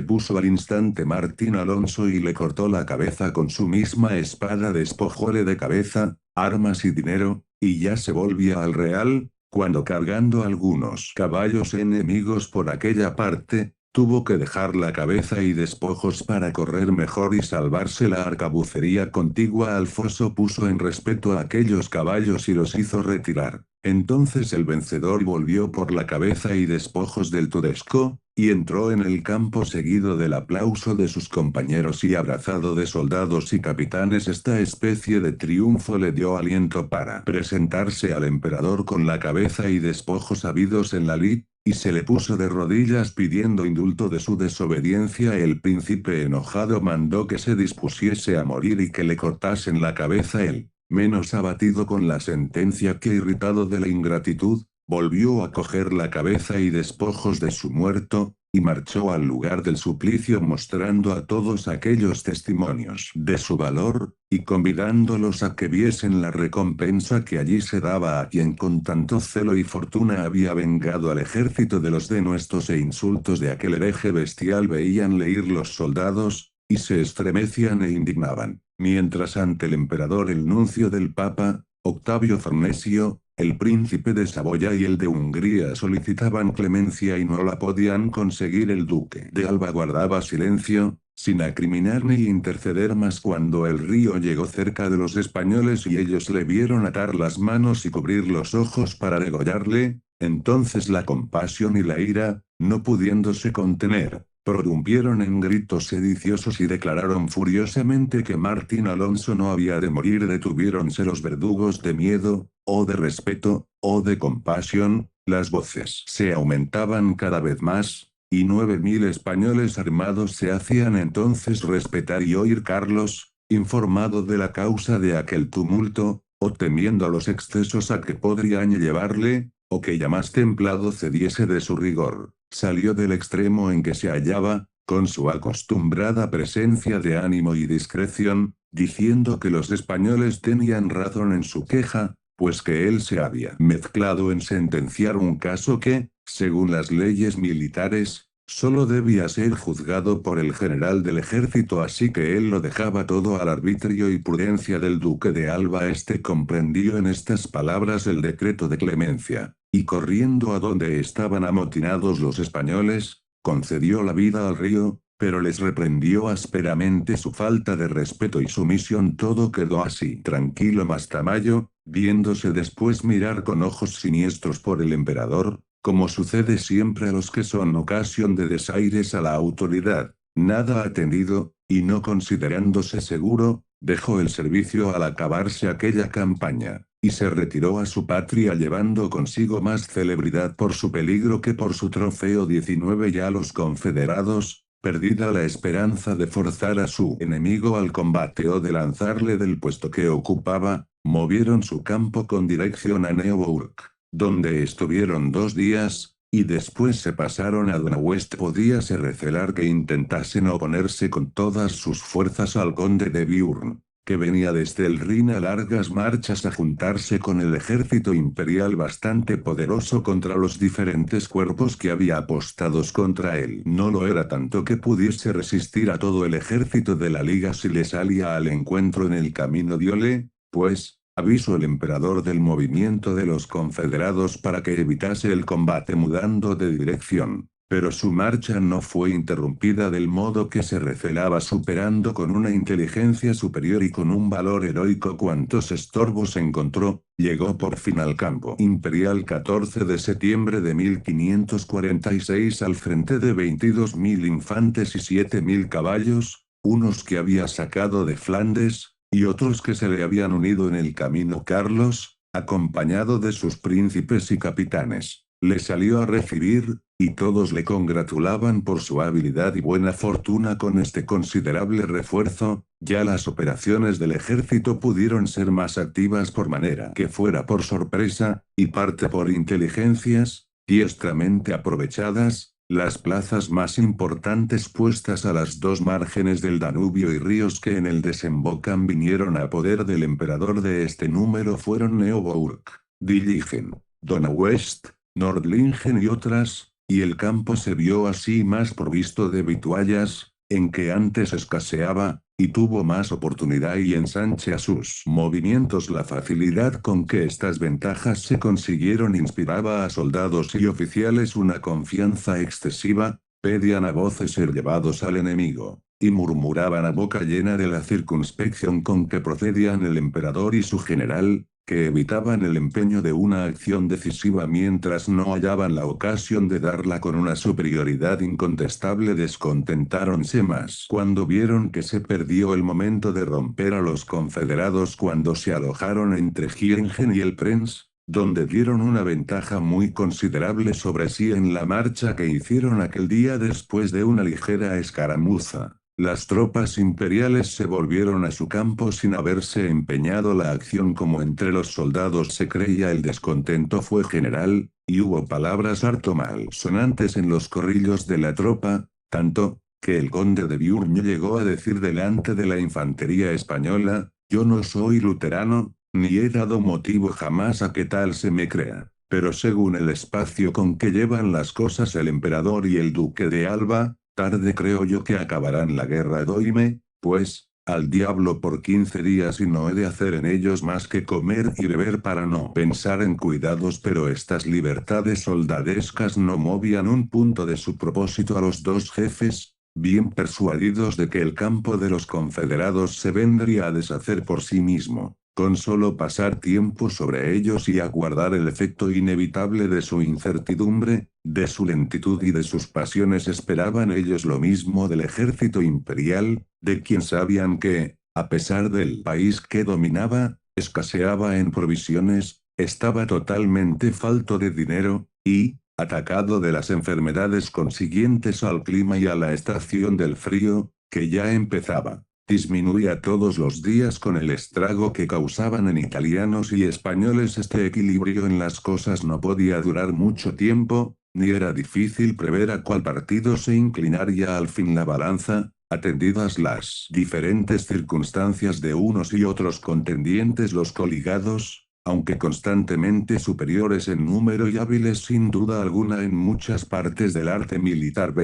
puso al instante Martín Alonso y le cortó la cabeza con su misma espada. Despojóle de cabeza, armas y dinero, y ya se volvía al real, cuando cargando algunos caballos enemigos por aquella parte, tuvo que dejar la cabeza y despojos para correr mejor y salvarse. La arcabucería contigua al foso puso en respeto a aquellos caballos y los hizo retirar. Entonces el vencedor volvió por la cabeza y despojos del Tudesco, y entró en el campo seguido del aplauso de sus compañeros y abrazado de soldados y capitanes. Esta especie de triunfo le dio aliento para presentarse al emperador con la cabeza y despojos habidos en la lid, y se le puso de rodillas pidiendo indulto de su desobediencia. El príncipe enojado mandó que se dispusiese a morir y que le cortasen la cabeza. Él, menos abatido con la sentencia que irritado de la ingratitud, volvió a coger la cabeza y despojos de su muerto, y marchó al lugar del suplicio mostrando a todos aquellos testimonios de su valor, y convidándolos a que viesen la recompensa que allí se daba a quien con tanto celo y fortuna había vengado al ejército de los denuestos e insultos de aquel hereje bestial. Veíanle ir los soldados, y se estremecían e indignaban, mientras ante el emperador el nuncio del Papa, Octavio Farnesio, el príncipe de Saboya y el de Hungría solicitaban clemencia y no la podían conseguir. El duque de Alba guardaba silencio, sin acriminar ni interceder. Mas cuando el río llegó cerca de los españoles y ellos le vieron atar las manos y cubrir los ojos para degollarle, entonces la compasión y la ira, no pudiéndose contener, prorrumpieron en gritos sediciosos y declararon furiosamente que Martín Alonso no había de morir. Detuviéronse los verdugos de miedo, o de respeto, o de compasión. Las voces se aumentaban cada vez más, y 9000 españoles armados se hacían entonces respetar y oír. Carlos, informado de la causa de aquel tumulto, o temiendo a los excesos a que podrían llevarle, o que ya más templado cediese de su rigor, salió del extremo en que se hallaba, con su acostumbrada presencia de ánimo y discreción, diciendo que los españoles tenían razón en su queja, pues que él se había mezclado en sentenciar un caso que, según las leyes militares, solo debía ser juzgado por el general del ejército, así que él lo dejaba todo al arbitrio y prudencia del duque de Alba. Este comprendió en estas palabras el decreto de clemencia, y corriendo a donde estaban amotinados los españoles, concedió la vida al río, pero les reprendió ásperamente su falta de respeto y sumisión. Todo quedó así tranquilo. Mas Tamayo, viéndose después mirar con ojos siniestros por el emperador, como sucede siempre a los que son ocasión de desaires a la autoridad, nada atendido, y no considerándose seguro, dejó el servicio al acabarse aquella campaña, y se retiró a su patria llevando consigo más celebridad por su peligro que por su trofeo. 19 Ya los confederados, perdida la esperanza de forzar a su enemigo al combate o de lanzarle del puesto que ocupaba, movieron su campo con dirección a Neuburg, donde estuvieron 2 días, y después se pasaron a Donauwest. Podíase recelar que intentasen oponerse con todas sus fuerzas al conde de Biurn, que venía desde el Rin a largas marchas a juntarse con el ejército imperial bastante poderoso contra los diferentes cuerpos que había apostados contra él. No lo era tanto que pudiese resistir a todo el ejército de la Liga si le salía al encuentro en el camino diole, pues, avisó el emperador del movimiento de los confederados para que evitase el combate mudando de dirección. Pero su marcha no fue interrumpida del modo que se recelaba, superando con una inteligencia superior y con un valor heroico cuantos estorbos encontró, llegó por fin al campo imperial 14 de septiembre de 1546 al frente de 22.000 infantes y 7.000 caballos, unos que había sacado de Flandes, y otros que se le habían unido en el camino. Carlos, acompañado de sus príncipes y capitanes, le salió a recibir, y todos le congratulaban por su habilidad y buena fortuna con este considerable refuerzo. Ya las operaciones del ejército pudieron ser más activas por manera que fuera por sorpresa, y parte por inteligencias, diestramente aprovechadas. Las plazas más importantes puestas a las dos márgenes del Danubio y ríos que en él desembocan vinieron a poder del emperador. De este número fueron Neuburg, Dillingen, Donauwest, Nordlingen y otras, y el campo se vio así más provisto de vituallas, en que antes escaseaba, y tuvo más oportunidad y ensanche a sus movimientos. La facilidad con que estas ventajas se consiguieron inspiraba a soldados y oficiales una confianza excesiva, pedían a voces ser llevados al enemigo, y murmuraban a boca llena de la circunspección con que procedían el emperador y su general, que evitaban el empeño de una acción decisiva mientras no hallaban la ocasión de darla con una superioridad incontestable. Descontentáronse más cuando vieron que se perdió el momento de romper a los confederados cuando se alojaron entre Gieringen y el Prenz, donde dieron una ventaja muy considerable sobre sí en la marcha que hicieron aquel día después de una ligera escaramuza. Las tropas imperiales se volvieron a su campo sin haberse empeñado la acción. Como entre los soldados se creía, el descontento fue general, y hubo palabras harto malsonantes en los corrillos de la tropa, tanto, que el conde de Beauharnais llegó a decir delante de la infantería española: yo no soy luterano, ni he dado motivo jamás a que tal se me crea. Pero según el espacio con que llevan las cosas el emperador y el duque de Alba, tarde creo yo que acabarán la guerra. Doime, pues, al diablo por 15 días y no he de hacer en ellos más que comer y beber para no pensar en cuidados. Pero estas libertades soldadescas no movían un punto de su propósito a los dos jefes, bien persuadidos de que el campo de los confederados se vendría a deshacer por sí mismo. Con solo pasar tiempo sobre ellos y aguardar el efecto inevitable de su incertidumbre, de su lentitud y de sus pasiones, esperaban ellos lo mismo del ejército imperial, de quien sabían que, a pesar del país que dominaba, escaseaba en provisiones, estaba totalmente falto de dinero, y, atacado de las enfermedades consiguientes al clima y a la estación del frío, que ya empezaba, disminuía todos los días con el estrago que causaban en italianos y españoles. Este equilibrio en las cosas no podía durar mucho tiempo, ni era difícil prever a cuál partido se inclinaría al fin la balanza, atendidas las diferentes circunstancias de unos y otros contendientes. Los coligados, aunque constantemente superiores en número y hábiles sin duda alguna en muchas partes del arte militar,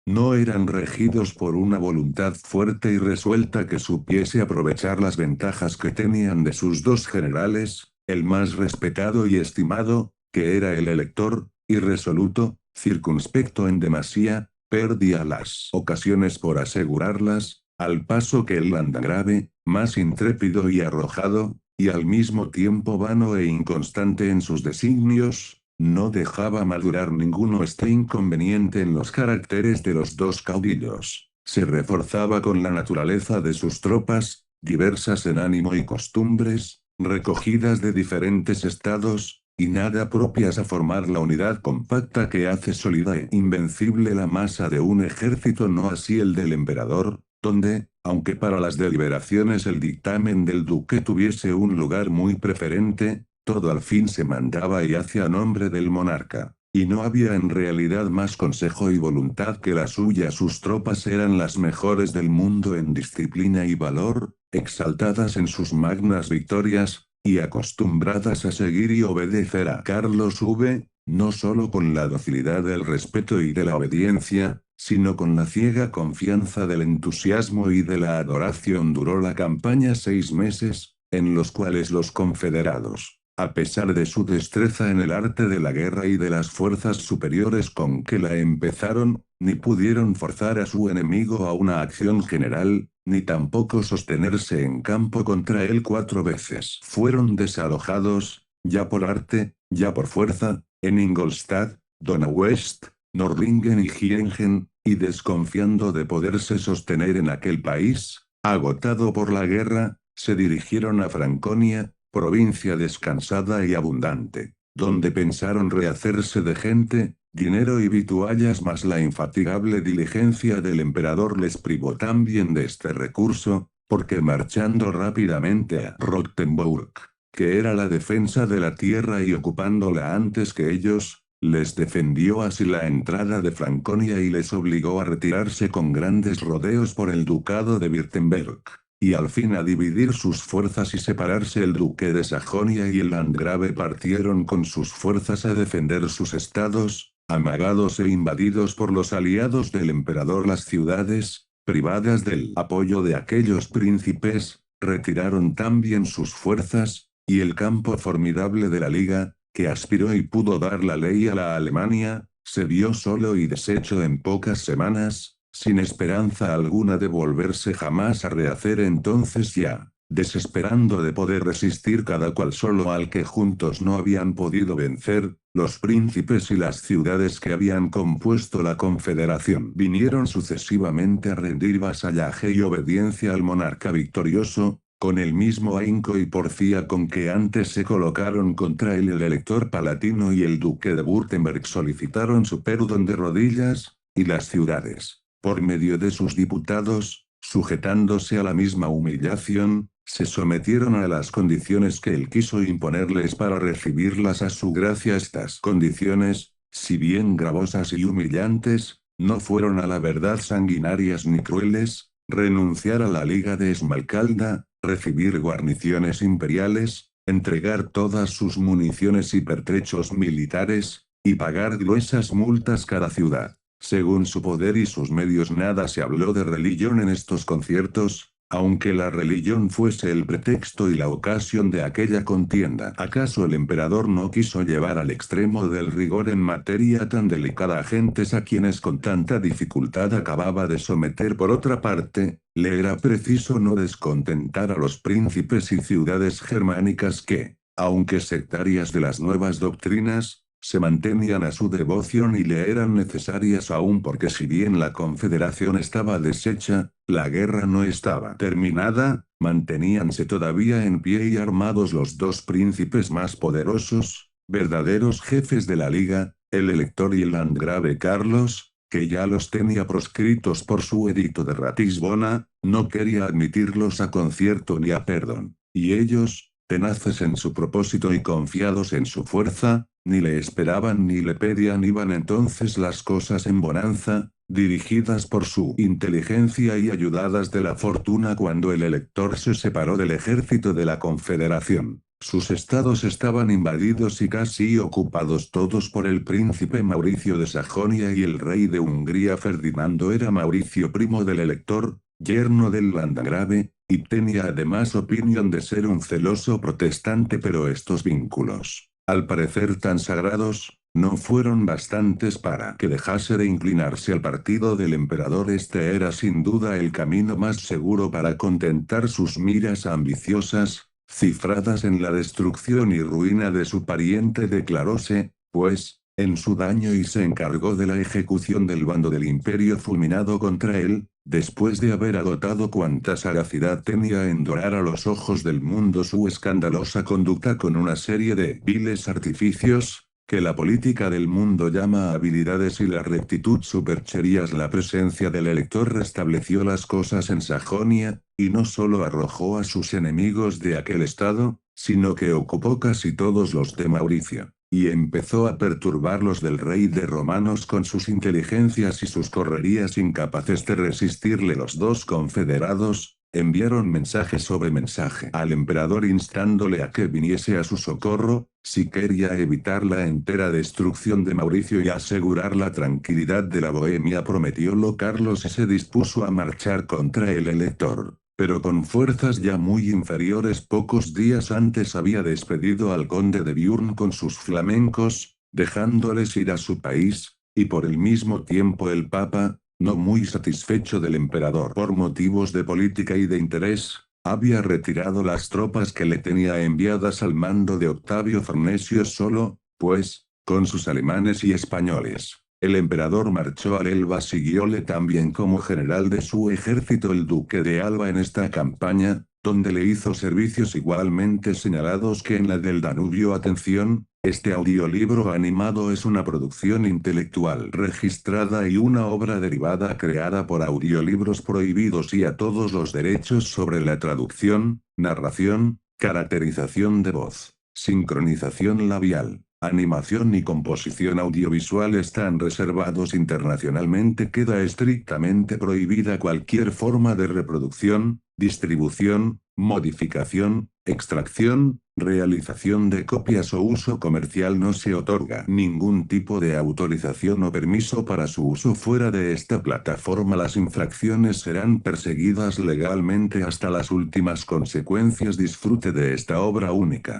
no eran regidos por una voluntad fuerte y resuelta que supiese aprovechar las ventajas que tenían de sus dos generales, el más respetado y estimado, que era el elector, irresoluto, circunspecto en demasía, perdía las ocasiones por asegurarlas, al paso que el landgrave, más intrépido y arrojado, y al mismo tiempo vano e inconstante en sus designios, no dejaba madurar ninguno este inconveniente en los caracteres de los dos caudillos. Se reforzaba con la naturaleza de sus tropas, diversas en ánimo y costumbres, recogidas de diferentes estados, y nada propias a formar la unidad compacta que hace sólida e invencible la masa de un ejército. No así el del emperador, donde, aunque para las deliberaciones el dictamen del duque tuviese un lugar muy preferente, todo al fin se mandaba y hacía a nombre del monarca, y no había en realidad más consejo y voluntad que la suya. Sus tropas eran las mejores del mundo en disciplina y valor, exaltadas en sus magnas victorias, y acostumbradas a seguir y obedecer a Carlos V, no solo con la docilidad del respeto y de la obediencia, sino con la ciega confianza del entusiasmo y de la adoración. Duró la campaña 6 meses, en los cuales los confederados, a pesar de su destreza en el arte de la guerra y de las fuerzas superiores con que la empezaron, ni pudieron forzar a su enemigo a una acción general, ni tampoco sostenerse en campo contra él 4 veces. Fueron desalojados, ya por arte, ya por fuerza, en Ingolstadt, Donauwest, Nördlingen y Giengen, y desconfiando de poderse sostener en aquel país, agotado por la guerra, se dirigieron a Franconia, provincia descansada y abundante, donde pensaron rehacerse de gente, dinero y vituallas, mas la infatigable diligencia del emperador les privó también de este recurso, porque marchando rápidamente a Rottenburg, que era la defensa de la tierra y ocupándola antes que ellos, les defendió así la entrada de Franconia y les obligó a retirarse con grandes rodeos por el ducado de Württemberg, y al fin a dividir sus fuerzas y separarse. El duque de Sajonia y el landgrave partieron con sus fuerzas a defender sus estados, amagados e invadidos por los aliados del emperador. Las ciudades, privadas del apoyo de aquellos príncipes, retiraron también sus fuerzas, y el campo formidable de la Liga, que aspiró y pudo dar la ley a la Alemania, se vio solo y deshecho en pocas semanas, sin esperanza alguna de volverse jamás a rehacer. Entonces ya, desesperando de poder resistir cada cual solo al que juntos no habían podido vencer, los príncipes y las ciudades que habían compuesto la confederación vinieron sucesivamente a rendir vasallaje y obediencia al monarca victorioso, con el mismo ahínco y porfía con que antes se colocaron contra él. El elector palatino y el duque de Württemberg solicitaron su perdón de rodillas, y las ciudades, por medio de sus diputados, sujetándose a la misma humillación, se sometieron a las condiciones que él quiso imponerles para recibirlas a su gracia. Estas condiciones, si bien gravosas y humillantes, no fueron a la verdad sanguinarias ni crueles: renunciar a la Liga de Esmalcalda, recibir guarniciones imperiales, entregar todas sus municiones y pertrechos militares, y pagar gruesas multas cada ciudad, según su poder y sus medios. Nada se habló de religión en estos conciertos, aunque la religión fuese el pretexto y la ocasión de aquella contienda. ¿Acaso el emperador no quiso llevar al extremo del rigor en materia tan delicada a gentes a quienes con tanta dificultad acababa de someter? Por otra parte, le era preciso no descontentar a los príncipes y ciudades germánicas que, aunque sectarias de las nuevas doctrinas, se mantenían a su devoción y le eran necesarias aún, porque si bien la confederación estaba deshecha, la guerra no estaba terminada, manteníanse todavía en pie y armados los dos príncipes más poderosos, verdaderos jefes de la Liga, el elector y el landgrave Carlos, que ya los tenía proscritos por su edicto de Ratisbona, no quería admitirlos a concierto ni a perdón, y ellos, tenaces en su propósito y confiados en su fuerza, ni le esperaban ni le pedían. Iban entonces las cosas en bonanza, dirigidas por su inteligencia y ayudadas de la fortuna. Cuando el elector se separó del ejército de la confederación, sus estados estaban invadidos y casi ocupados todos por el príncipe Mauricio de Sajonia, y el rey de Hungría Ferdinando era Mauricio, primo del elector, yerno del landgrave, y tenía además opinión de ser un celoso protestante. Pero estos vínculos, al parecer tan sagrados, no fueron bastantes para que dejase de inclinarse al partido del emperador. Este era sin duda el camino más seguro para contentar sus miras ambiciosas, cifradas en la destrucción y ruina de su pariente. Declaróse, pues, en su daño y se encargó de la ejecución del bando del imperio fulminado contra él, después de haber agotado cuanta sagacidad tenía en dorar a los ojos del mundo su escandalosa conducta con una serie de viles artificios, que la política del mundo llama habilidades y la rectitud supercherías. La presencia del elector restableció las cosas en Sajonia, y no solo arrojó a sus enemigos de aquel estado, sino que ocupó casi todos los de Mauricio, y empezó a perturbar los del rey de romanos con sus inteligencias y sus correrías. Incapaces de resistirle los dos confederados, Enviaron mensaje sobre mensaje al emperador instándole a que viniese a su socorro, si quería evitar la entera destrucción de Mauricio y asegurar la tranquilidad de la Bohemia. Prometiólo Carlos y se dispuso a marchar contra el elector, pero con fuerzas ya muy inferiores. Pocos días antes había despedido al conde de Biurn con sus flamencos, dejándoles ir a su país, y por el mismo tiempo el Papa, no muy satisfecho del emperador por motivos de política y de interés, había retirado las tropas que le tenía enviadas al mando de Octavio Farnesio solo, pues, con sus alemanes y españoles. El emperador marchó al Elba. Siguióle también como general de su ejército el duque de Alba en esta campaña, donde le hizo servicios igualmente señalados que en la del Danubio. Atención, este audiolibro animado es una producción intelectual registrada y una obra derivada creada por Audiolibros Prohibidos y a todos los derechos sobre la traducción, narración, caracterización de voz, sincronización labial, animación y composición audiovisual están reservados internacionalmente. Queda estrictamente prohibida cualquier forma de reproducción, distribución, modificación, extracción, realización de copias o uso comercial. No se otorga ningún tipo de autorización o permiso para su uso fuera de esta plataforma. Las infracciones serán perseguidas legalmente hasta las últimas consecuencias. Disfrute de esta obra única.